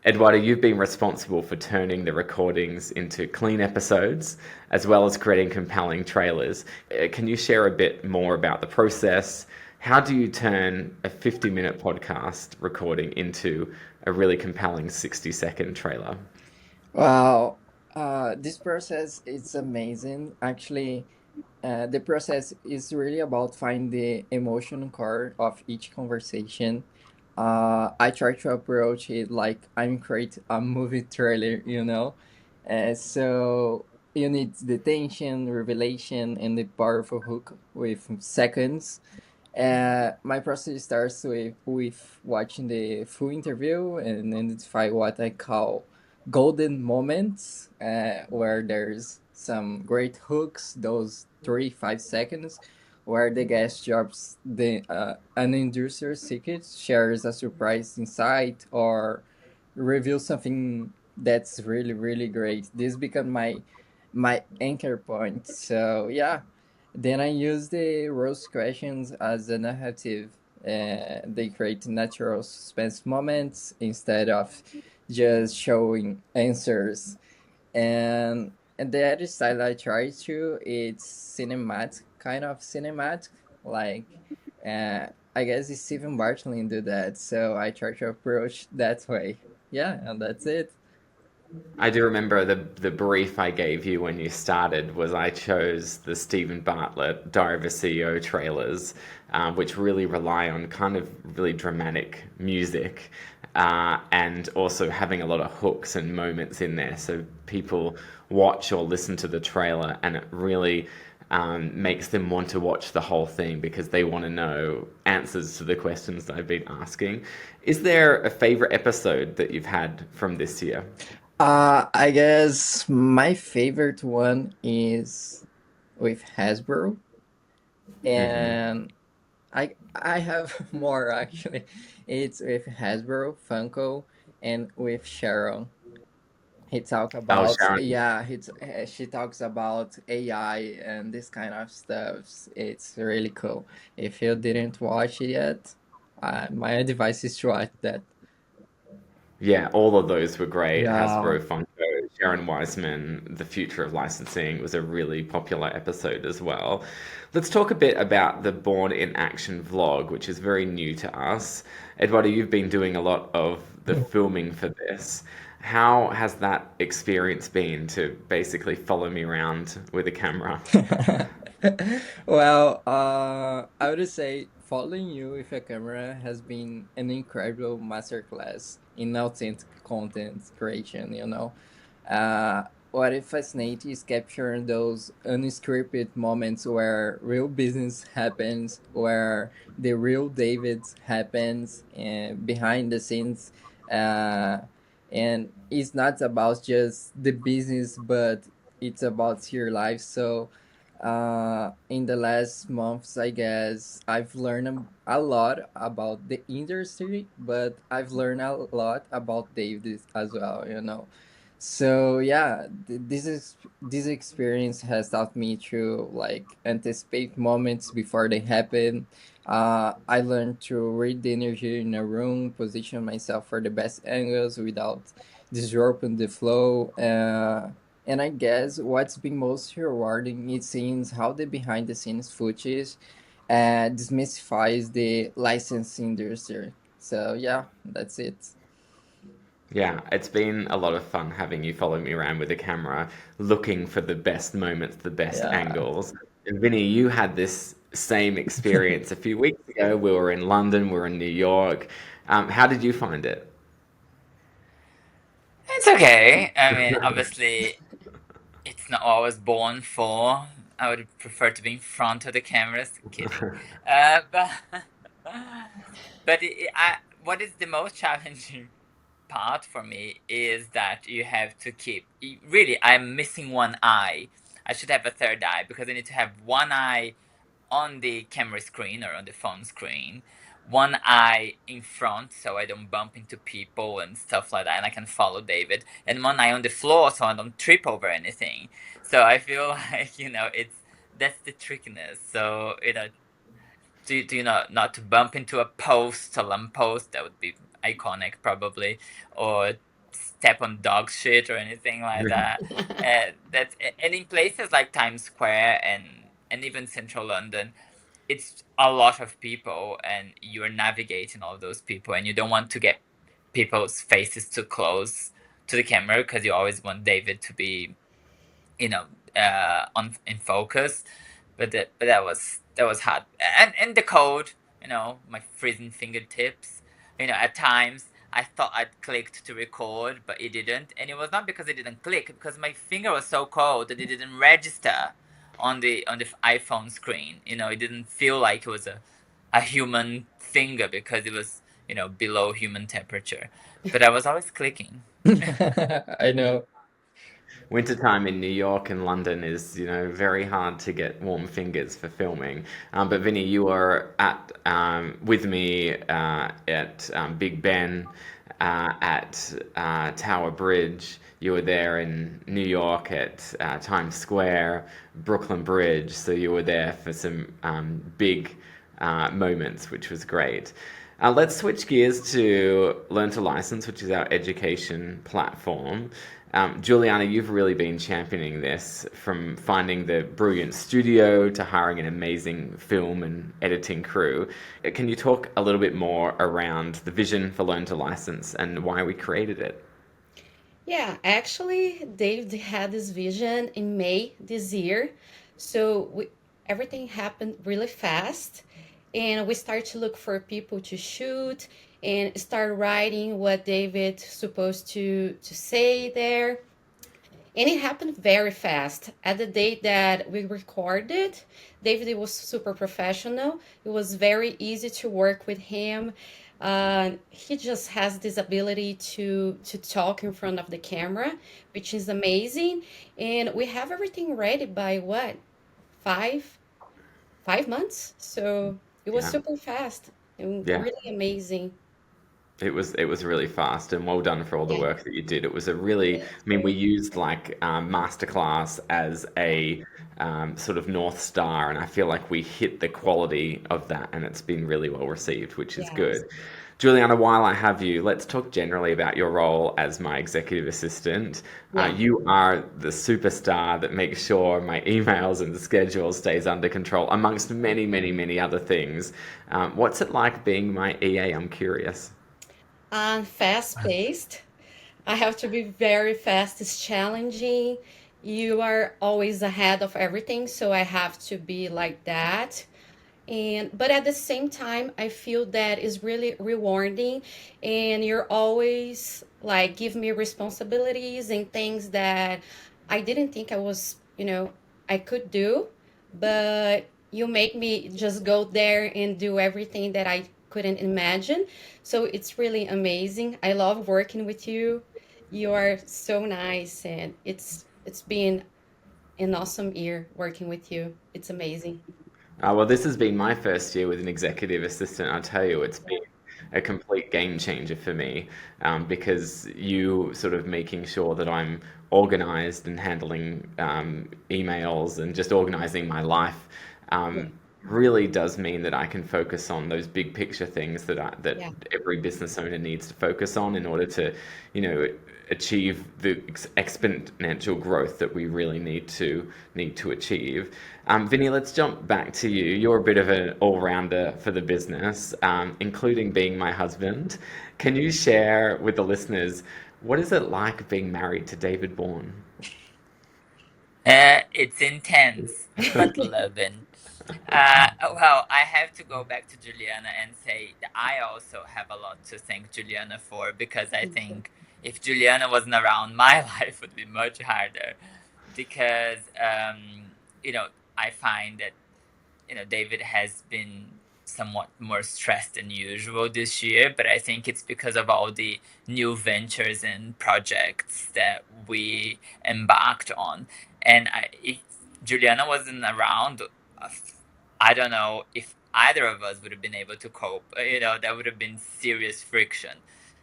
Eduardo, you've been responsible for turning the recordings into clean episodes, as well as creating compelling trailers. Can you share a bit more about the process? How do you turn a 50-minute podcast recording into a really compelling 60-second trailer? Wow, this process is amazing. Actually, the process is really about finding the emotional core of each conversation. I try to approach it like I'm creating a movie trailer, you know. So you need the tension, revelation, and the powerful hook with seconds. My process starts with watching the full interview and identify what I call golden moments, where there's some great hooks, those 3 5 seconds, where the guest drops the an inducer secret, shares a surprise insight, or reveals something that's really really great. This become my anchor point. So yeah, then I use the roast questions as a narrative. They create natural suspense moments instead of just showing answers. And the other style I try to, it's cinematic, kind of cinematic. Like, I guess Stephen Bartley do that, so I try to approach that way. Yeah, and that's it. I do remember the brief I gave you when you started was I chose the Stephen Bartlett Diary of a CEO trailers, which really rely on kind of really dramatic music, and also having a lot of hooks and moments in there. So people watch or listen to the trailer and it really makes them want to watch the whole thing because they want to know answers to the questions that I've been asking. Is there a favorite episode that you've had from this year? I guess my favorite one is with Hasbro, and I have more actually. It's with Hasbro, Funko, and with Sharon. He talk Oh, about Sharon. yeah, she talks about AI and this kind of stuff. It's really cool. If you didn't watch it yet, my advice is to watch that. Yeah, all of those were great. Yeah. Hasbro, Funko, Sharon Weisman, The Future of Licensing was a really popular episode as well. Let's talk a bit about the Born in Action vlog, which is very new to us. Eduardo, you've been doing a lot of the filming for this. How has that experience been to basically follow me around with a camera? Well, I would say following you with a camera has been an incredible masterclass in authentic content creation, you know. What it fascinates is capturing those unscripted moments where real business happens, where the real David happens, and behind the scenes. Uh, and it's not about just the business, but it's about your life. So, in the last months, I guess I've learned a lot about the industry, but I've learned a lot about David as well, you know. So yeah, this experience has taught me to like anticipate moments before they happen. I learned to read the energy in a room, position myself for the best angles without disrupting the flow. And I guess what's been most rewarding is seeing how the behind the scenes footage demystifies the licensing industry. So yeah, that's it. Yeah, it's been a lot of fun having you follow me around with a camera, looking for the best moments, the best Yeah. angles. And Vinny, you had this same experience a few weeks ago. We were in London, we were in New York. How did you find it? It's okay. I mean, obviously, it's not what I was born for. I would prefer to be in front of the cameras. Kidding. But what is the most challenging part for me is that you have to keep. Really, I'm missing one eye. I should have a third eye because I need to have one eye on the camera screen or on the phone screen, one eye in front so I don't bump into people and stuff like that, and I can follow David, and one eye on the floor so I don't trip over anything. So I feel like, it's that's the trickiness. So do you not to bump into a post, a lamppost, that would be iconic probably, or step on dog shit or anything like that. And in places like Times Square and even central London, it's a lot of people, and you're navigating all those people, and you don't want to get people's faces too close to the camera because you always want David to be, on in focus. But that was hard, and the code, my freezing fingertips. At times I thought I'd clicked to record, but it didn't, and it was not because it didn't click, because my finger was so cold that it didn't register on the iPhone screen. It didn't feel like it was a human finger because it was below human temperature. But I was always clicking. I know. Wintertime in New York and London is, very hard to get warm fingers for filming. But Vinny, you were at with me at Big Ben, at Tower Bridge. You were there in New York at Times Square, Brooklyn Bridge. So you were there for some big moments, which was great. Let's switch gears to Learn to License, which is our education platform. Juliana, you've really been championing this, from finding the brilliant studio to hiring an amazing film and editing crew. Can you talk a little bit more around the vision for Learn to License and why we created it? Yeah, actually, David had this vision in May this year. So everything happened really fast. And we started to look for people to shoot and start writing what David's supposed to say there. And it happened very fast. At the date that we recorded, David was super professional. It was very easy to work with him. He just has this ability to talk in front of the camera, which is amazing. And we have everything ready by what, 5 months? So it was Yeah. super fast and Yeah. really amazing. It was really fast, and well done for all the Yeah. work that you did. It was a really, I mean, we used like masterclass as a sort of North Star, and I feel like we hit the quality of that, and it's been really well received, which is Yes. good. Juliana, while I have you, let's talk generally about your role as my executive assistant. Yeah. You are the superstar that makes sure my emails and the schedule stays under control, amongst many, many, many other things. What's it like being my EA? I'm curious. Fast-paced. I have to be very fast. It's challenging. You are always ahead of everything, so I have to be like that. But at the same time, I feel that is really rewarding, and you're always like give me responsibilities and things that I didn't think I could do, but you make me just go there and do everything that I couldn't imagine. So it's really amazing. I love working with you. You are so nice, and it's been an awesome year working with you. It's amazing. Well, this has been my first year with an executive assistant. I'll tell you, it's been a complete game changer for me, because you sort of making sure that I'm organized and handling emails and just organizing my life really does mean that I can focus on those big picture things that Yeah. every business owner needs to focus on in order to, achieve the exponential growth that we really need to achieve. Vinny, let's jump back to you. You're a bit of an all-rounder for the business, including being my husband. Can you share with the listeners, what is it like being married to David Bourne? It's intense, but loving. Well, I have to go back to Juliana and say that I also have a lot to thank Juliana for, because I think if Juliana wasn't around, my life would be much harder. Because, I find that, David has been somewhat more stressed than usual this year, but I think it's because of all the new ventures and projects that we embarked on. And if Juliana wasn't around, I don't know if either of us would have been able to cope. That would have been serious friction.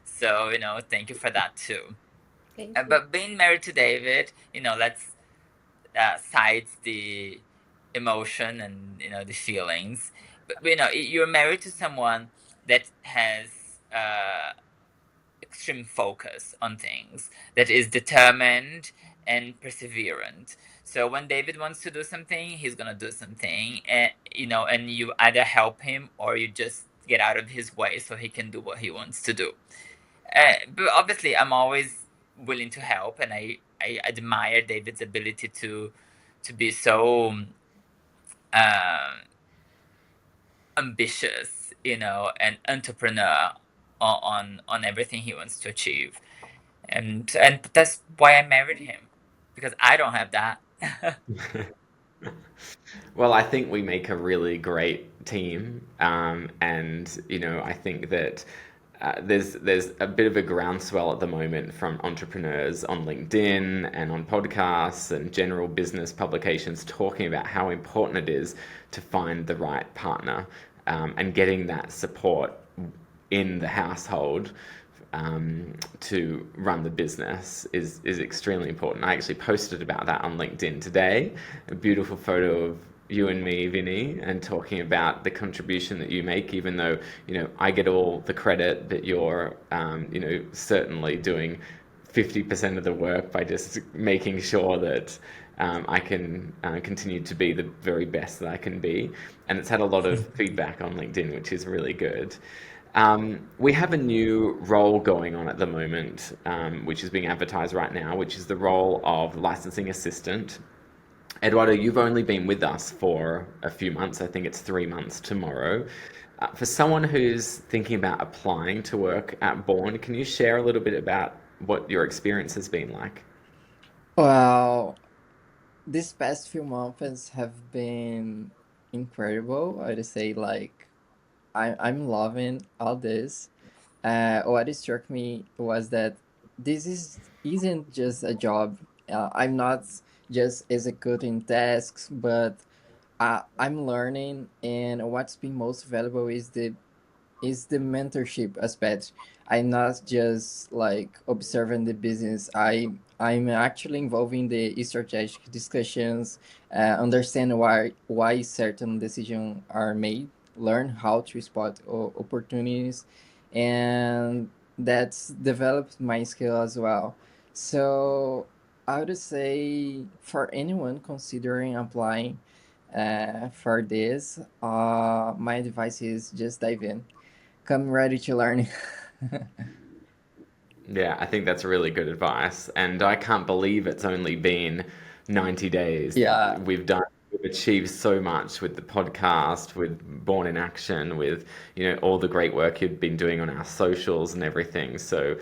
So, thank you for that too. Thank you. But being married to David, let's sides the emotion and the feelings. But you're married to someone that has extreme focus on things, that is determined and perseverant. So when David wants to do something, he's gonna do something, and and you either help him or you just get out of his way so he can do what he wants to do. But obviously, I'm always willing to help, and I admire David's ability to be so ambitious, and entrepreneur on everything he wants to achieve, and that's why I married him, because I don't have that. Well, I think we make a really great team, and I think that there's a bit of a groundswell at the moment from entrepreneurs on LinkedIn and on podcasts and general business publications talking about how important it is to find the right partner, and getting that support in the household to run the business is extremely important. I actually posted about that on LinkedIn today, a beautiful photo of you and me, Vinny, and talking about the contribution that you make, even though, I get all the credit, that you're, certainly doing 50% of the work by just making sure that I can continue to be the very best that I can be. And it's had a lot of feedback on LinkedIn, which is really good. We have a new role going on at the moment, which is being advertised right now, which is the role of licensing assistant. Eduardo, you've only been with us for a few months. I think it's 3 months tomorrow. For someone who's thinking about applying to work at Born, can you share a little bit about what your experience has been like? Well, these past few months have been incredible. I'd say, like, I'm loving all this. What struck me was that isn't just a job. I'm not just executing tasks, but I'm learning, and what's been most valuable is the mentorship aspect. I'm not just like observing the business. I'm actually involving the strategic discussions, understand why certain decisions are made, learn how to spot opportunities, and that's developed my skill as well. So I would say for anyone considering applying for this, my advice is just dive in. Come ready to learn. Yeah, I think that's really good advice. And I can't believe it's only been 90 days. Yeah. We've achieved so much with the podcast, with Born in Action, with, all the great work you've been doing on our socials and everything. So,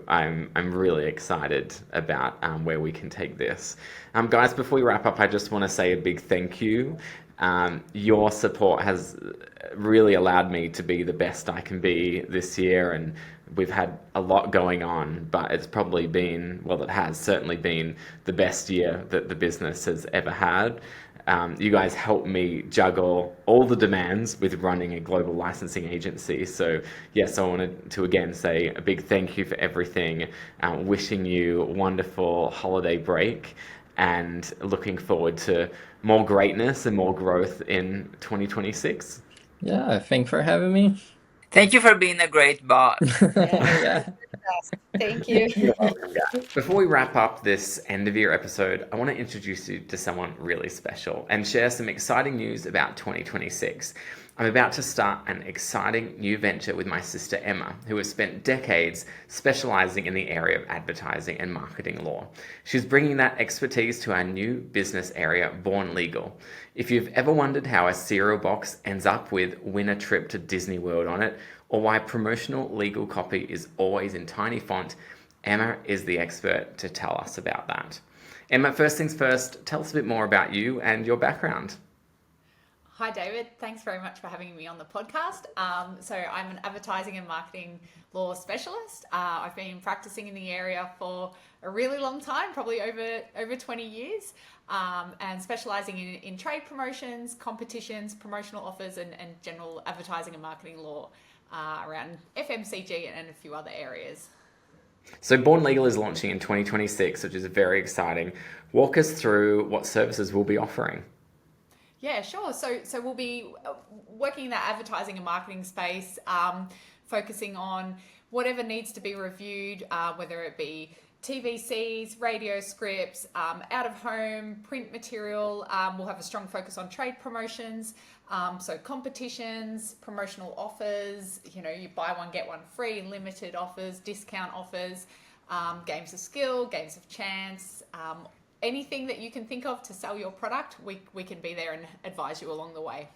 I'm really excited about where we can take this. Guys, before we wrap up, I just want to say a big thank you. Your support has really allowed me to be the best I can be this year, and we've had a lot going on, but it's probably been, well, it has certainly been the best year that the business has ever had. You guys helped me juggle all the demands with running a global licensing agency. So yes, I wanted to again say a big thank you for everything. Wishing you a wonderful holiday break, and looking forward to more greatness and more growth in 2026. Yeah, thanks for having me. Thank you for being a great boss. Yeah. Thank you. You're welcome, guys. Before we wrap up this end of year episode, I want to introduce you to someone really special and share some exciting news about 2026. I'm about to start an exciting new venture with my sister Emma, who has spent decades specializing in the area of advertising and marketing law. She's bringing that expertise to our new business area, Born Legal. If you've ever wondered how a cereal box ends up with "win a trip to Disney World" on it, or why promotional legal copy is always in tiny font, Emma is the expert to tell us about that. Emma, first things first, tell us a bit more about you and your background. Hi, David. Thanks very much for having me on the podcast. So I'm an advertising and marketing law specialist. I've been practicing in the area for a really long time, probably over 20 years, and specializing in trade promotions, competitions, promotional offers, and general advertising and marketing law around FMCG and a few other areas. So Born Legal is launching in 2026, which is very exciting. Walk us through what services we'll be offering. Yeah, sure. So we'll be working in that advertising and marketing space, focusing on whatever needs to be reviewed, whether it be TVCs, radio scripts, out of home, print material. We'll have a strong focus on trade promotions, so competitions, promotional offers, you buy one, get one free, limited offers, discount offers, games of skill, games of chance, anything that you can think of to sell your product, we can be there and advise you along the way.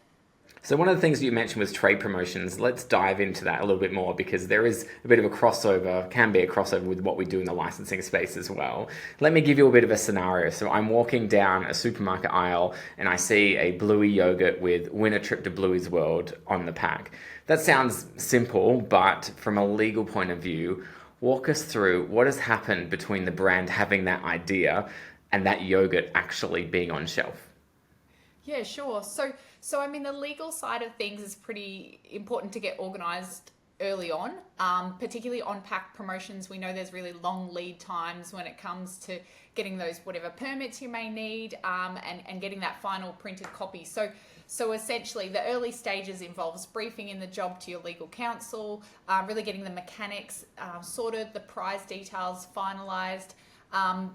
So one of the things you mentioned was trade promotions. Let's dive into that a little bit more, because there is a bit of a crossover, can be a crossover with what we do in the licensing space as well. Let me give you a bit of a scenario. So I'm walking down a supermarket aisle and I see a Bluey yogurt with "Win a trip to Bluey's World" on the pack. That sounds simple, but from a legal point of view, walk us through what has happened between the brand having that idea and that yogurt actually being on shelf. Yeah, sure. So I mean, the legal side of things is pretty important to get organised early on, particularly on pack promotions. We know there's really long lead times when it comes to getting those whatever permits you may need, and getting that final printed copy. So essentially, the early stages involves briefing in the job to your legal counsel, really getting the mechanics sorted, the prize details finalised.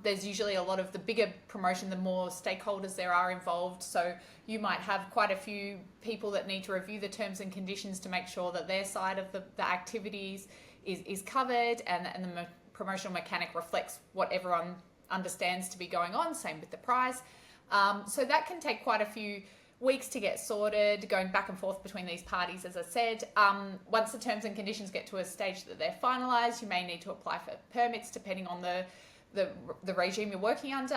There's usually a lot of the bigger promotion, the more stakeholders there are involved. So you might have quite a few people that need to review the terms and conditions to make sure that their side of the activities is covered, and the promotional mechanic reflects what everyone understands to be going on. Same with the prize. So that can take quite a few weeks to get sorted, going back and forth between these parties, as I said. Once the terms and conditions get to a stage that they're finalised, you may need to apply for permits depending on the regime you're working under,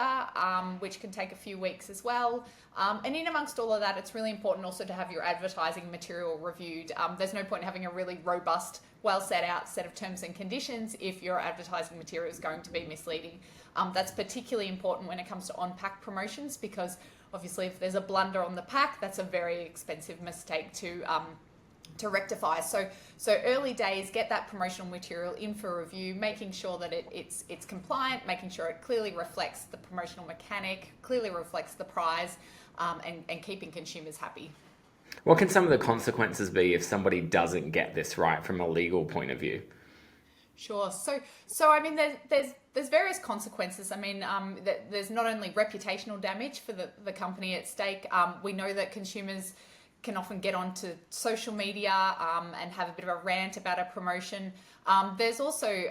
which can take a few weeks as well. And in amongst all of that, it's really important also to have your advertising material reviewed. There's no point in having a really robust, well set out set of terms and conditions if your advertising material is going to be misleading. That's particularly important when it comes to on-pack promotions, because obviously if there's a blunder on the pack, that's a very expensive mistake to rectify. So early days, get that promotional material in for review, making sure that it's compliant, making sure it clearly reflects the promotional mechanic, clearly reflects the prize, and keeping consumers happy. What can some of the consequences be if somebody doesn't get this right from a legal point of view? Sure. So I mean, there's various consequences. I mean, there's not only reputational damage for the company at stake. We know that consumers can often get onto social media and have a bit of a rant about a promotion. There's also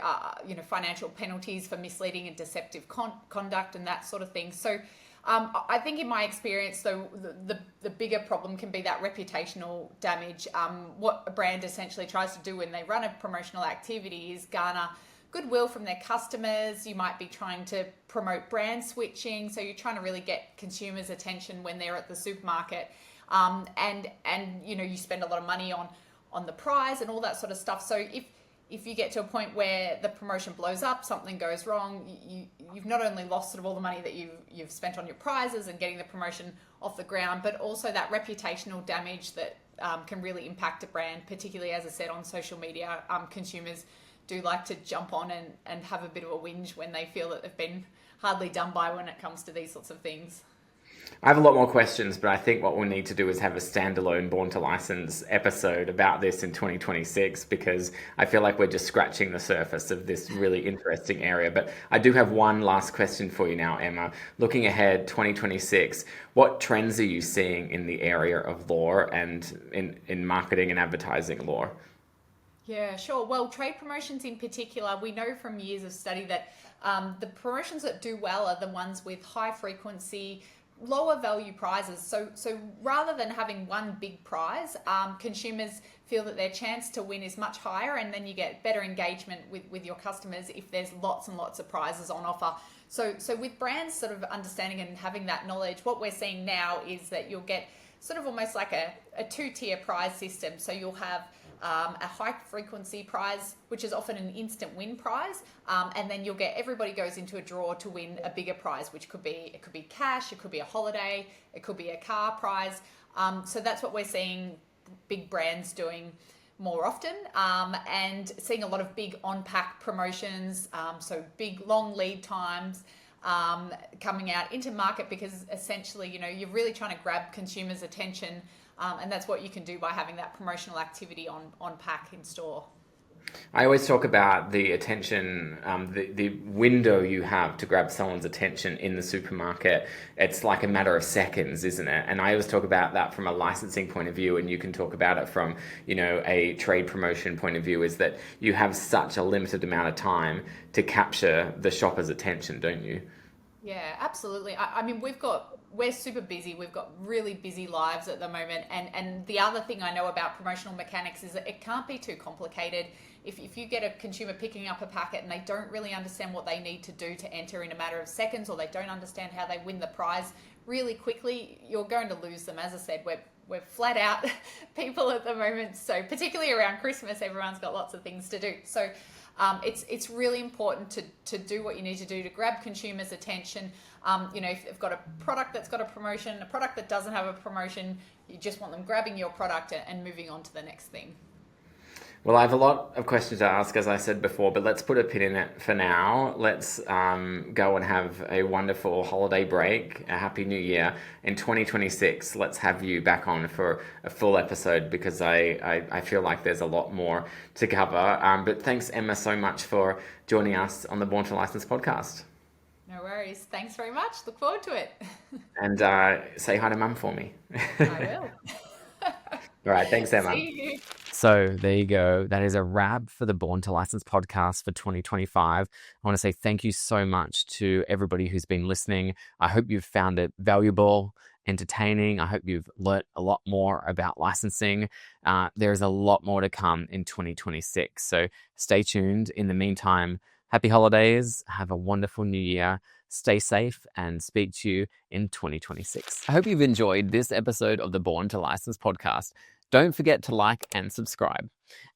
financial penalties for misleading and deceptive conduct and that sort of thing. So I think in my experience, though, the bigger problem can be that reputational damage. What a brand essentially tries to do when they run a promotional activity is garner goodwill from their customers. You might be trying to promote brand switching, so you're trying to really get consumers' attention when they're at the supermarket. And you spend a lot of money on the prize and all that sort of stuff. So if you get to a point where the promotion blows up, something goes wrong, you've not only lost sort of all the money that you've spent on your prizes and getting the promotion off the ground, but also that reputational damage that can really impact a brand, particularly, as I said, on social media. Consumers do like to jump on and have a bit of a whinge when they feel that they've been hardly done by when it comes to these sorts of things. I have a lot more questions, but I think what we'll need to do is have a standalone Born to License episode about this in 2026, because I feel like we're just scratching the surface of this really interesting area. But I do have one last question for you now, Emma. Looking ahead, 2026, what trends are you seeing in the area of law and in marketing and advertising law? Yeah, sure. Well, trade promotions in particular, we know from years of study that the promotions that do well are the ones with high frequency, lower value prizes. So rather than having one big prize, consumers feel that their chance to win is much higher, and then you get better engagement with your customers if there's lots and lots of prizes on offer. So with brands sort of understanding and having that knowledge, what we're seeing now is that you'll get sort of almost like a two-tier prize system. So you'll have a high frequency prize, which is often an instant win prize, and then you'll get, everybody goes into a draw to win a bigger prize, which could be cash, it could be a holiday, it could be a car prize. So that's what we're seeing big brands doing more often, and seeing a lot of big on-pack promotions, so big long lead times, coming out into market, because essentially, you're really trying to grab consumers' attention, and that's what you can do by having that promotional activity on pack in store. I always talk about the attention, the window you have to grab someone's attention in the supermarket. It's like a matter of seconds, isn't it? And I always talk about that from a licensing point of view, and you can talk about it from, a trade promotion point of view, is that you have such a limited amount of time to capture the shopper's attention, don't you? Yeah, absolutely. I mean, we're super busy. We've got really busy lives at the moment. And the other thing I know about promotional mechanics is that it can't be too complicated. If you get a consumer picking up a packet and they don't really understand what they need to do to enter in a matter of seconds, or they don't understand how they win the prize really quickly, you're going to lose them. As I said, we're flat out people at the moment. So particularly around Christmas, everyone's got lots of things to do. So it's really important to do what you need to do to grab consumers' attention. If they've got a product that's got a promotion, a product that doesn't have a promotion, you just want them grabbing your product and moving on to the next thing. Well, I have a lot of questions to ask, as I said before, but let's put a pin in it for now. Let's go and have a wonderful holiday break, a happy new year. In 2026, let's have you back on for a full episode, because I feel like there's a lot more to cover. But thanks, Emma, so much for joining us on the Born to License podcast. No worries. Thanks very much. Look forward to it. And say hi to Mum for me. I will. All right. Thanks, Emma. See you. So there you go. That is a wrap for the Born to License podcast for 2025. I want to say thank you so much to everybody who's been listening. I hope you've found it valuable, entertaining. I hope you've learnt a lot more about licensing. There's a lot more to come in 2026. So stay tuned. In the meantime, happy holidays. Have a wonderful new year. Stay safe, and speak to you in 2026. I hope you've enjoyed this episode of the Born to License podcast. Don't forget to like and subscribe.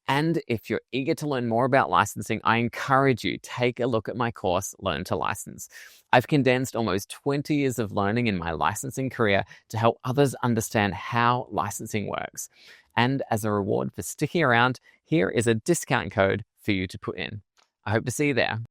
And if you're eager to learn more about licensing, I encourage you, take a look at my course, Learn to License. I've condensed almost 20 years of learning in my licensing career to help others understand how licensing works. And as a reward for sticking around, here is a discount code for you to put in. I hope to see you there.